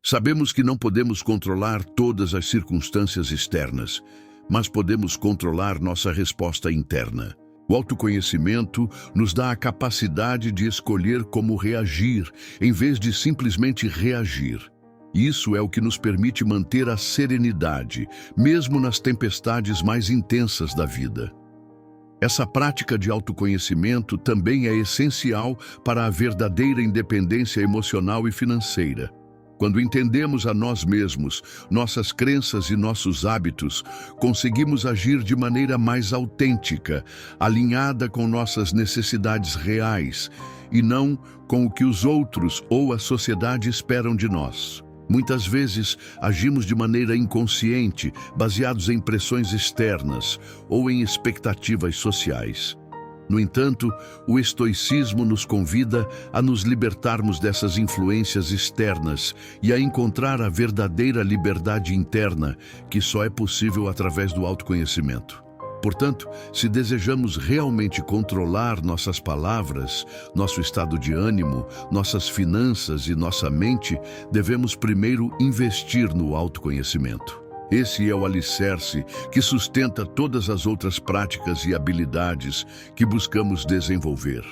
Sabemos que não podemos controlar todas as circunstâncias externas, mas podemos controlar nossa resposta interna. O autoconhecimento nos dá a capacidade de escolher como reagir, em vez de simplesmente reagir. Isso é o que nos permite manter a serenidade, mesmo nas tempestades mais intensas da vida. Essa prática de autoconhecimento também é essencial para a verdadeira independência emocional e financeira. Quando entendemos a nós mesmos, nossas crenças e nossos hábitos, conseguimos agir de maneira mais autêntica, alinhada com nossas necessidades reais e não com o que os outros ou a sociedade esperam de nós. Muitas vezes agimos de maneira inconsciente, baseados em pressões externas ou em expectativas sociais. No entanto, o estoicismo nos convida a nos libertarmos dessas influências externas e a encontrar a verdadeira liberdade interna, que só é possível através do autoconhecimento. Portanto, se desejamos realmente controlar nossas palavras, nosso estado de ânimo, nossas finanças e nossa mente, devemos primeiro investir no autoconhecimento. Esse é o alicerce que sustenta todas as outras práticas e habilidades que buscamos desenvolver.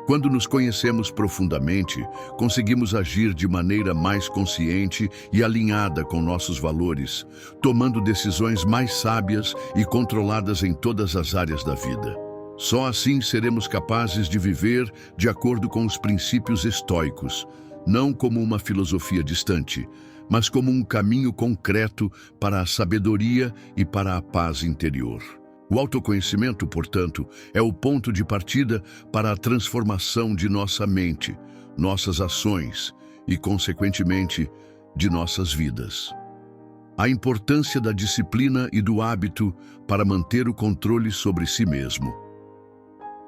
Quando nos conhecemos profundamente, conseguimos agir de maneira mais consciente e alinhada com nossos valores, tomando decisões mais sábias e controladas em todas as áreas da vida. Só assim seremos capazes de viver de acordo com os princípios estoicos, não como uma filosofia distante, mas como um caminho concreto para a sabedoria e para a paz interior. O autoconhecimento, portanto, é o ponto de partida para a transformação de nossa mente, nossas ações e, consequentemente, de nossas vidas. A importância da disciplina e do hábito para manter o controle sobre si mesmo.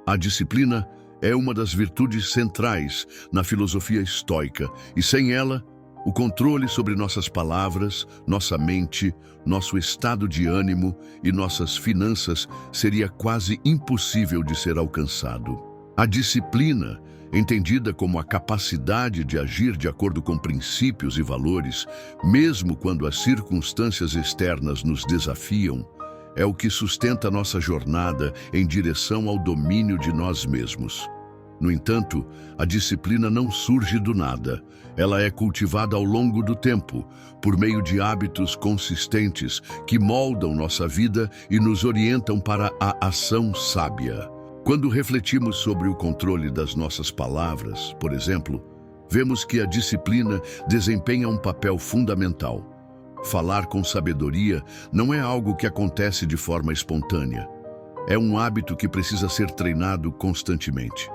A disciplina é uma das virtudes centrais na filosofia estoica e, sem ela, o controle sobre nossas palavras, nossa mente, nosso estado de ânimo e nossas finanças seria quase impossível de ser alcançado. A disciplina, entendida como a capacidade de agir de acordo com princípios e valores, mesmo quando as circunstâncias externas nos desafiam, é o que sustenta nossa jornada em direção ao domínio de nós mesmos. No entanto, a disciplina não surge do nada. Ela é cultivada ao longo do tempo, por meio de hábitos consistentes que moldam nossa vida e nos orientam para a ação sábia. Quando refletimos sobre o controle das nossas palavras, por exemplo, vemos que a disciplina desempenha um papel fundamental. Falar com sabedoria não é algo que acontece de forma espontânea. É um hábito que precisa ser treinado constantemente.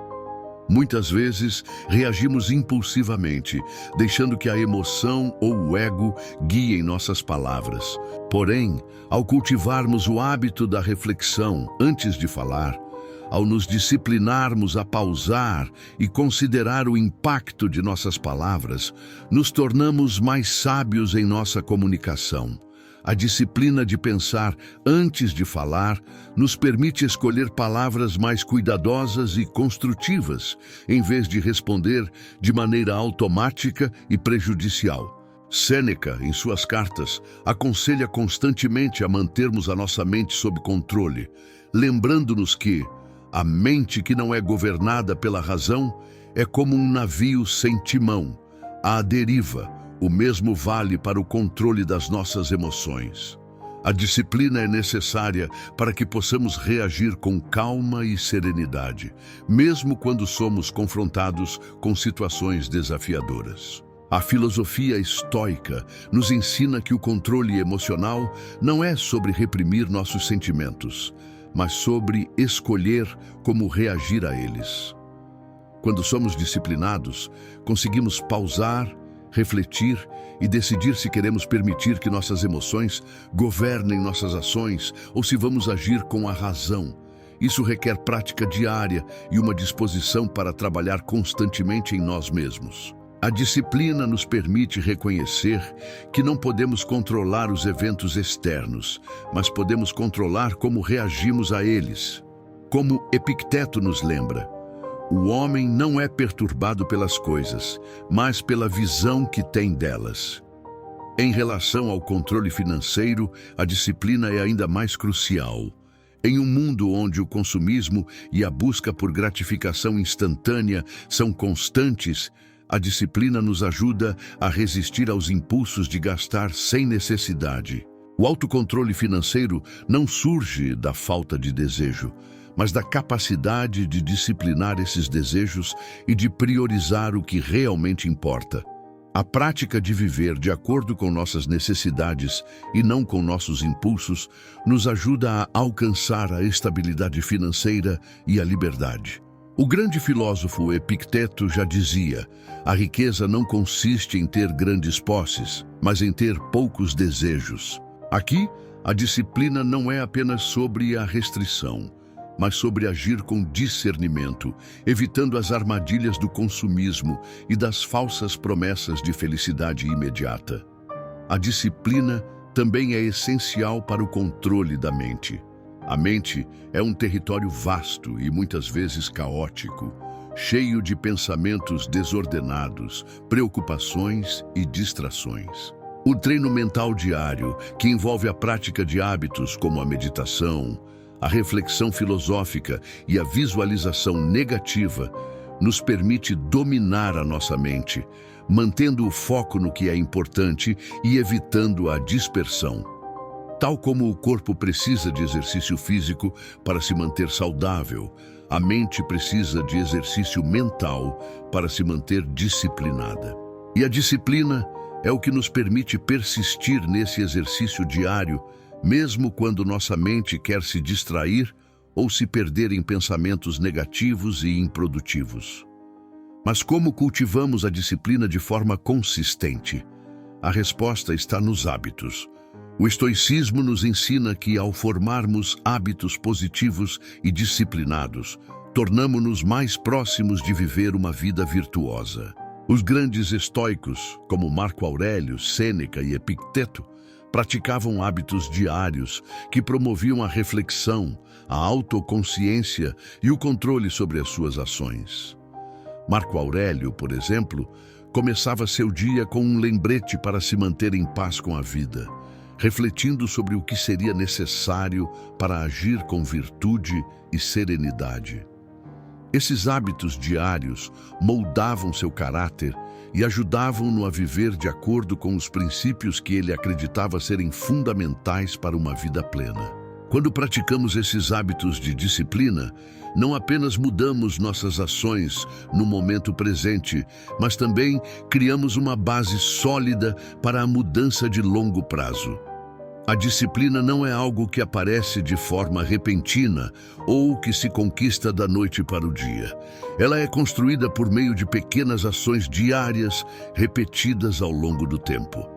Muitas vezes, reagimos impulsivamente, deixando que a emoção ou o ego guiem nossas palavras. Porém, ao cultivarmos o hábito da reflexão antes de falar, ao nos disciplinarmos a pausar e considerar o impacto de nossas palavras, nos tornamos mais sábios em nossa comunicação. A disciplina de pensar antes de falar nos permite escolher palavras mais cuidadosas e construtivas, em vez de responder de maneira automática e prejudicial. Sêneca, em suas cartas, aconselha constantemente a mantermos a nossa mente sob controle, lembrando-nos que a mente que não é governada pela razão é como um navio sem timão, à deriva. O mesmo vale para o controle das nossas emoções. A disciplina é necessária para que possamos reagir com calma e serenidade, mesmo quando somos confrontados com situações desafiadoras. A filosofia estoica nos ensina que o controle emocional não é sobre reprimir nossos sentimentos, mas sobre escolher como reagir a eles. Quando somos disciplinados, conseguimos pausar, refletir e decidir se queremos permitir que nossas emoções governem nossas ações ou se vamos agir com a razão. Isso requer prática diária e uma disposição para trabalhar constantemente em nós mesmos. A disciplina nos permite reconhecer que não podemos controlar os eventos externos, mas podemos controlar como reagimos a eles. Como Epicteto nos lembra, o homem não é perturbado pelas coisas, mas pela visão que tem delas. Em relação ao controle financeiro, a disciplina é ainda mais crucial. Em um mundo onde o consumismo e a busca por gratificação instantânea são constantes, a disciplina nos ajuda a resistir aos impulsos de gastar sem necessidade. O autocontrole financeiro não surge da falta de desejo, mas da capacidade de disciplinar esses desejos e de priorizar o que realmente importa. A prática de viver de acordo com nossas necessidades e não com nossos impulsos nos ajuda a alcançar a estabilidade financeira e a liberdade. O grande filósofo Epicteto já dizia: a riqueza não consiste em ter grandes posses, mas em ter poucos desejos. Aqui, a disciplina não é apenas sobre a restrição, mas sobre agir com discernimento, evitando as armadilhas do consumismo e das falsas promessas de felicidade imediata. A disciplina também é essencial para o controle da mente. A mente é um território vasto e muitas vezes caótico, cheio de pensamentos desordenados, preocupações e distrações. O treino mental diário, que envolve a prática de hábitos como a meditação, a reflexão filosófica e a visualização negativa, nos permite dominar a nossa mente, mantendo o foco no que é importante e evitando a dispersão. Tal como o corpo precisa de exercício físico para se manter saudável, a mente precisa de exercício mental para se manter disciplinada. E a disciplina é o que nos permite persistir nesse exercício diário, mesmo quando nossa mente quer se distrair ou se perder em pensamentos negativos e improdutivos. Mas como cultivamos a disciplina de forma consistente? A resposta está nos hábitos. O estoicismo nos ensina que, ao formarmos hábitos positivos e disciplinados, tornamo-nos mais próximos de viver uma vida virtuosa. Os grandes estoicos, como Marco Aurélio, Sêneca e Epicteto, praticavam hábitos diários que promoviam a reflexão, a autoconsciência e o controle sobre as suas ações. Marco Aurélio, por exemplo, começava seu dia com um lembrete para se manter em paz com a vida, refletindo sobre o que seria necessário para agir com virtude e serenidade. Esses hábitos diários moldavam seu caráter e ajudavam-no a viver de acordo com os princípios que ele acreditava serem fundamentais para uma vida plena. Quando praticamos esses hábitos de disciplina, não apenas mudamos nossas ações no momento presente, mas também criamos uma base sólida para a mudança de longo prazo. A disciplina não é algo que aparece de forma repentina ou que se conquista da noite para o dia. Ela é construída por meio de pequenas ações diárias, repetidas ao longo do tempo.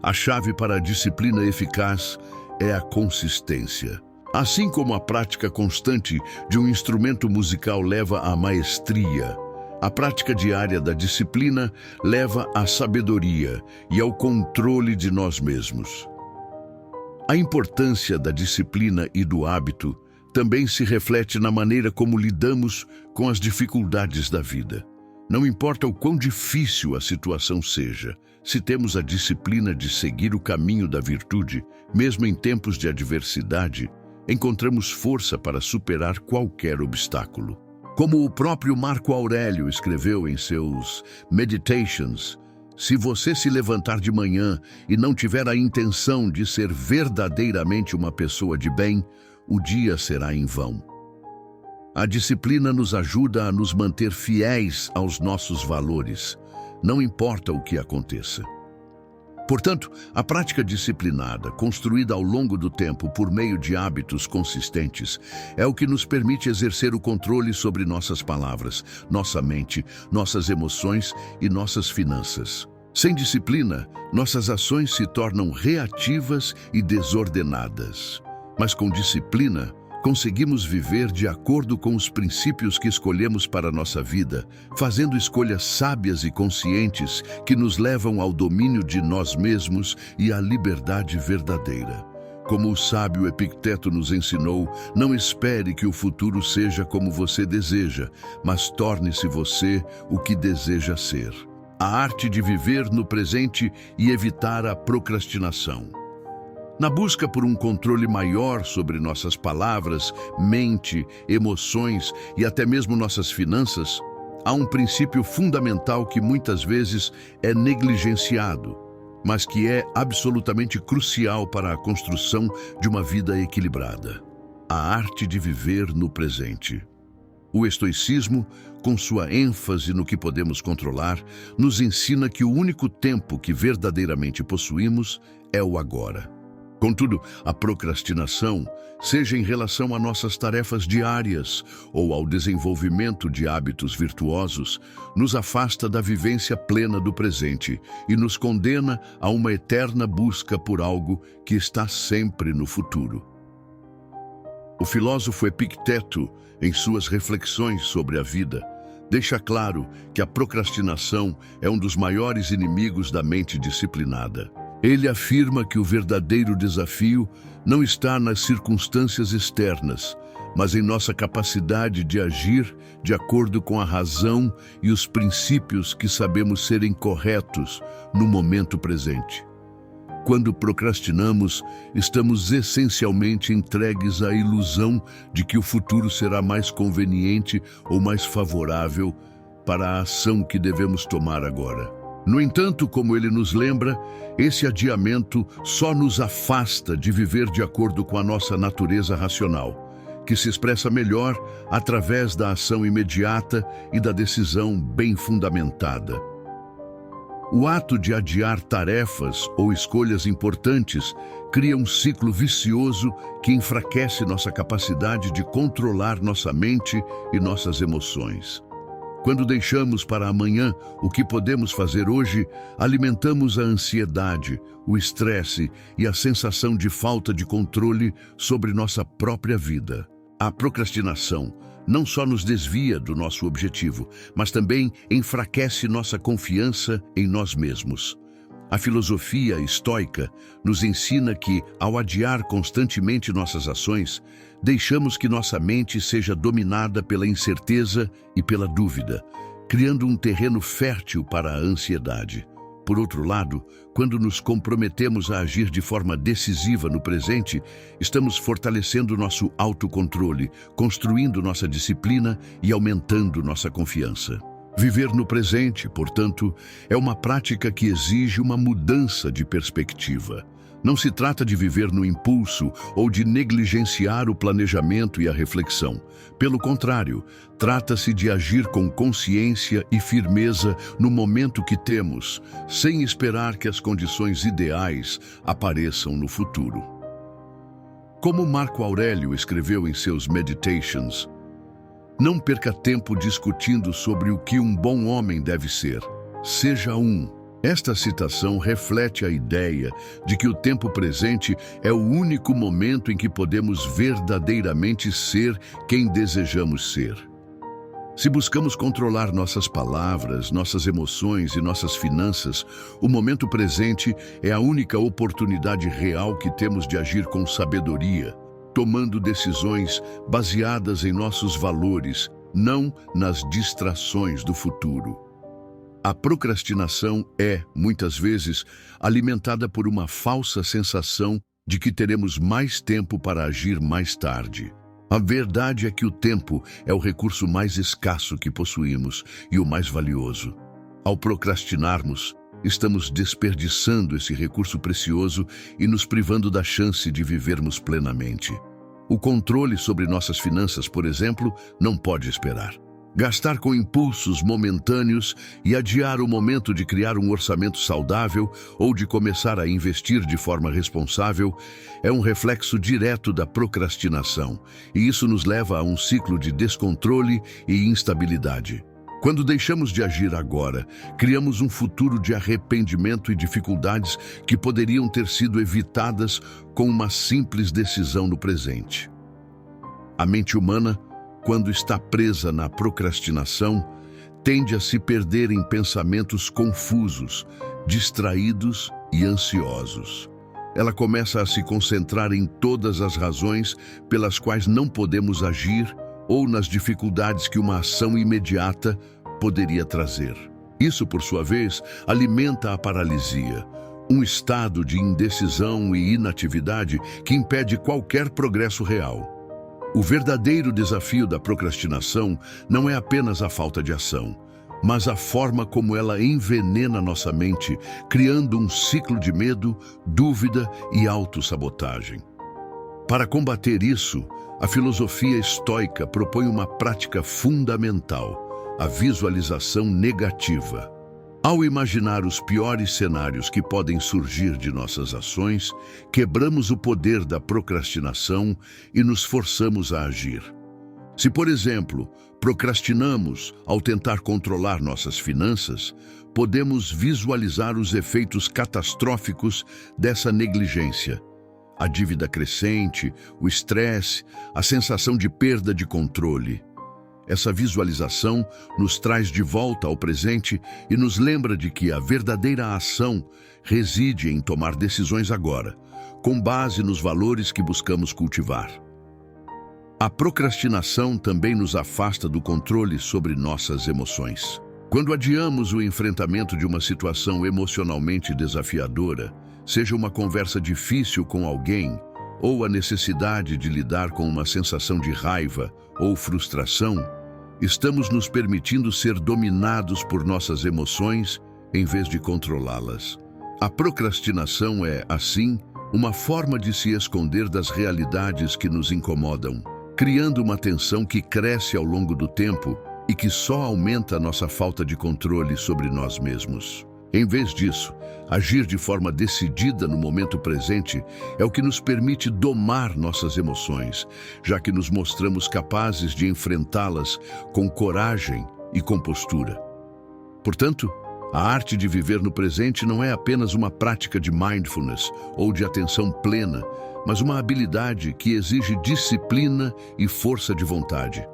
A chave para a disciplina eficaz é a consistência. Assim como a prática constante de um instrumento musical leva à maestria, a prática diária da disciplina leva à sabedoria e ao controle de nós mesmos. A importância da disciplina e do hábito também se reflete na maneira como lidamos com as dificuldades da vida. Não importa o quão difícil a situação seja, se temos a disciplina de seguir o caminho da virtude, mesmo em tempos de adversidade, encontramos força para superar qualquer obstáculo. Como o próprio Marco Aurélio escreveu em seus Meditations, se você se levantar de manhã e não tiver a intenção de ser verdadeiramente uma pessoa de bem, o dia será em vão. A disciplina nos ajuda a nos manter fiéis aos nossos valores, não importa o que aconteça. Portanto, a prática disciplinada, construída ao longo do tempo por meio de hábitos consistentes, é o que nos permite exercer o controle sobre nossas palavras, nossa mente, nossas emoções e nossas finanças. Sem disciplina, nossas ações se tornam reativas e desordenadas. Mas com disciplina, conseguimos viver de acordo com os princípios que escolhemos para a nossa vida, fazendo escolhas sábias e conscientes que nos levam ao domínio de nós mesmos e à liberdade verdadeira. Como o sábio Epicteto nos ensinou, não espere que o futuro seja como você deseja, mas torne-se você o que deseja ser. A arte de viver no presente e evitar a procrastinação. Na busca por um controle maior sobre nossas palavras, mente, emoções e até mesmo nossas finanças, há um princípio fundamental que muitas vezes é negligenciado, mas que é absolutamente crucial para a construção de uma vida equilibrada: a arte de viver no presente. O estoicismo com sua ênfase no que podemos controlar, nos ensina que o único tempo que verdadeiramente possuímos é o agora. Contudo, a procrastinação, seja em relação a nossas tarefas diárias ou ao desenvolvimento de hábitos virtuosos, nos afasta da vivência plena do presente e nos condena a uma eterna busca por algo que está sempre no futuro. O filósofo Epicteto, em suas reflexões sobre a vida, deixa claro que a procrastinação é um dos maiores inimigos da mente disciplinada. Ele afirma que o verdadeiro desafio não está nas circunstâncias externas, mas em nossa capacidade de agir de acordo com a razão e os princípios que sabemos serem corretos no momento presente. Quando procrastinamos, estamos essencialmente entregues à ilusão de que o futuro será mais conveniente ou mais favorável para a ação que devemos tomar agora. No entanto, como ele nos lembra, esse adiamento só nos afasta de viver de acordo com a nossa natureza racional, que se expressa melhor através da ação imediata e da decisão bem fundamentada. O ato de adiar tarefas ou escolhas importantes cria um ciclo vicioso que enfraquece nossa capacidade de controlar nossa mente e nossas emoções. Quando deixamos para amanhã o que podemos fazer hoje, alimentamos a ansiedade, o estresse e a sensação de falta de controle sobre nossa própria vida. A procrastinação não só nos desvia do nosso objetivo, mas também enfraquece nossa confiança em nós mesmos. A filosofia estoica nos ensina que, ao adiar constantemente nossas ações, deixamos que nossa mente seja dominada pela incerteza e pela dúvida, criando um terreno fértil para a ansiedade. Por outro lado, quando nos comprometemos a agir de forma decisiva no presente, estamos fortalecendo nosso autocontrole, construindo nossa disciplina e aumentando nossa confiança. Viver no presente, portanto, é uma prática que exige uma mudança de perspectiva. Não se trata de viver no impulso ou de negligenciar o planejamento e a reflexão. Pelo contrário, trata-se de agir com consciência e firmeza no momento que temos, sem esperar que as condições ideais apareçam no futuro. Como Marco Aurélio escreveu em seus Meditations, não perca tempo discutindo sobre o que um bom homem deve ser. Seja um. Esta citação reflete a ideia de que o tempo presente é o único momento em que podemos verdadeiramente ser quem desejamos ser. Se buscamos controlar nossas palavras, nossas emoções e nossas finanças, o momento presente é a única oportunidade real que temos de agir com sabedoria, tomando decisões baseadas em nossos valores, não nas distrações do futuro. A procrastinação é, muitas vezes, alimentada por uma falsa sensação de que teremos mais tempo para agir mais tarde. A verdade é que o tempo é o recurso mais escasso que possuímos e o mais valioso. Ao procrastinarmos, estamos desperdiçando esse recurso precioso e nos privando da chance de vivermos plenamente. O controle sobre nossas finanças, por exemplo, não pode esperar. Gastar com impulsos momentâneos e adiar o momento de criar um orçamento saudável ou de começar a investir de forma responsável é um reflexo direto da procrastinação, e isso nos leva a um ciclo de descontrole e instabilidade. Quando deixamos de agir agora, criamos um futuro de arrependimento e dificuldades que poderiam ter sido evitadas com uma simples decisão no presente. A mente humana, quando está presa na procrastinação, tende a se perder em pensamentos confusos, distraídos e ansiosos. Ela começa a se concentrar em todas as razões pelas quais não podemos agir ou nas dificuldades que uma ação imediata poderia trazer. Isso, por sua vez, alimenta a paralisia, um estado de indecisão e inatividade que impede qualquer progresso real. O verdadeiro desafio da procrastinação não é apenas a falta de ação, mas a forma como ela envenena nossa mente, criando um ciclo de medo, dúvida e autossabotagem. Para combater isso, a filosofia estoica propõe uma prática fundamental: a visualização negativa. Ao imaginar os piores cenários que podem surgir de nossas ações, quebramos o poder da procrastinação e nos forçamos a agir. Se, por exemplo, procrastinamos ao tentar controlar nossas finanças, podemos visualizar os efeitos catastróficos dessa negligência. A dívida crescente, o estresse, a sensação de perda de controle. Essa visualização nos traz de volta ao presente e nos lembra de que a verdadeira ação reside em tomar decisões agora, com base nos valores que buscamos cultivar. A procrastinação também nos afasta do controle sobre nossas emoções. Quando adiamos o enfrentamento de uma situação emocionalmente desafiadora, seja uma conversa difícil com alguém ou a necessidade de lidar com uma sensação de raiva ou frustração, estamos nos permitindo ser dominados por nossas emoções em vez de controlá-las. A procrastinação é, assim, uma forma de se esconder das realidades que nos incomodam, criando uma tensão que cresce ao longo do tempo e que só aumenta a nossa falta de controle sobre nós mesmos. Em vez disso, agir de forma decidida no momento presente é o que nos permite domar nossas emoções, já que nos mostramos capazes de enfrentá-las com coragem e compostura. Portanto, a arte de viver no presente não é apenas uma prática de mindfulness ou de atenção plena, mas uma habilidade que exige disciplina e força de vontade.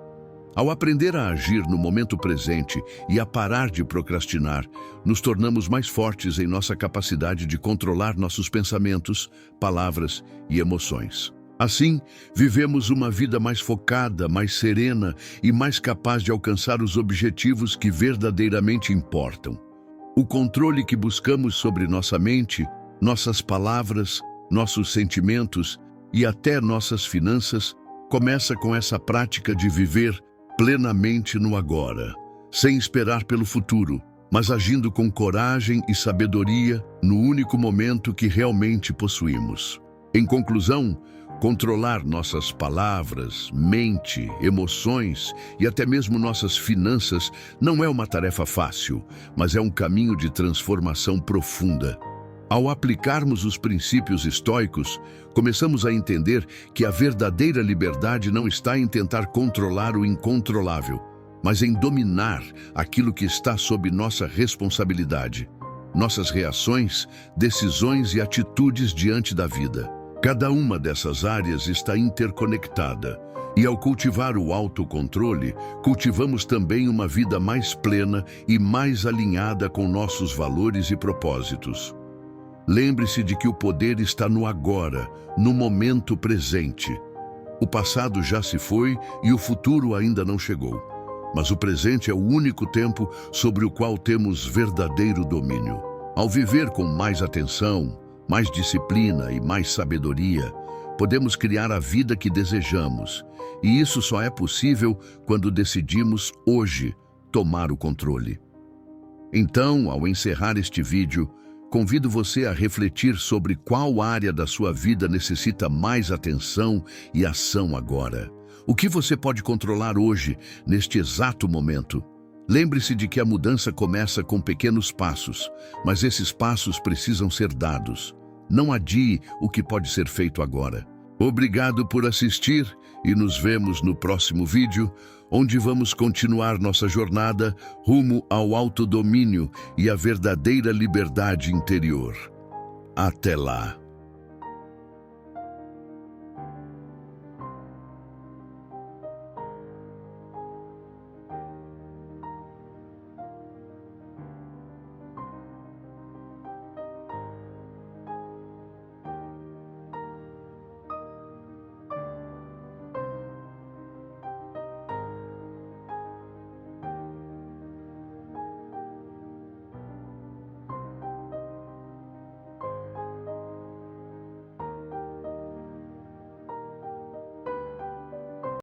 Ao aprender a agir no momento presente e a parar de procrastinar, nos tornamos mais fortes em nossa capacidade de controlar nossos pensamentos, palavras e emoções. Assim, vivemos uma vida mais focada, mais serena e mais capaz de alcançar os objetivos que verdadeiramente importam. O controle que buscamos sobre nossa mente, nossas palavras, nossos sentimentos e até nossas finanças começa com essa prática de viver plenamente no agora, sem esperar pelo futuro, mas agindo com coragem e sabedoria no único momento que realmente possuímos. Em conclusão, controlar nossas palavras, mente, emoções e até mesmo nossas finanças não é uma tarefa fácil, mas é um caminho de transformação profunda. Ao aplicarmos os princípios estoicos, começamos a entender que a verdadeira liberdade não está em tentar controlar o incontrolável, mas em dominar aquilo que está sob nossa responsabilidade, nossas reações, decisões e atitudes diante da vida. Cada uma dessas áreas está interconectada, e ao cultivar o autocontrole, cultivamos também uma vida mais plena e mais alinhada com nossos valores e propósitos. Lembre-se de que o poder está no agora, no momento presente. O passado já se foi e o futuro ainda não chegou. Mas o presente é o único tempo sobre o qual temos verdadeiro domínio. Ao viver com mais atenção, mais disciplina e mais sabedoria, podemos criar a vida que desejamos. E isso só é possível quando decidimos, hoje, tomar o controle. Então, ao encerrar este vídeo, convido você a refletir sobre qual área da sua vida necessita mais atenção e ação agora. O que você pode controlar hoje, neste exato momento? Lembre-se de que a mudança começa com pequenos passos, mas esses passos precisam ser dados. Não adie o que pode ser feito agora. Obrigado por assistir e nos vemos no próximo vídeo, onde vamos continuar nossa jornada rumo ao autodomínio e à verdadeira liberdade interior. Até lá!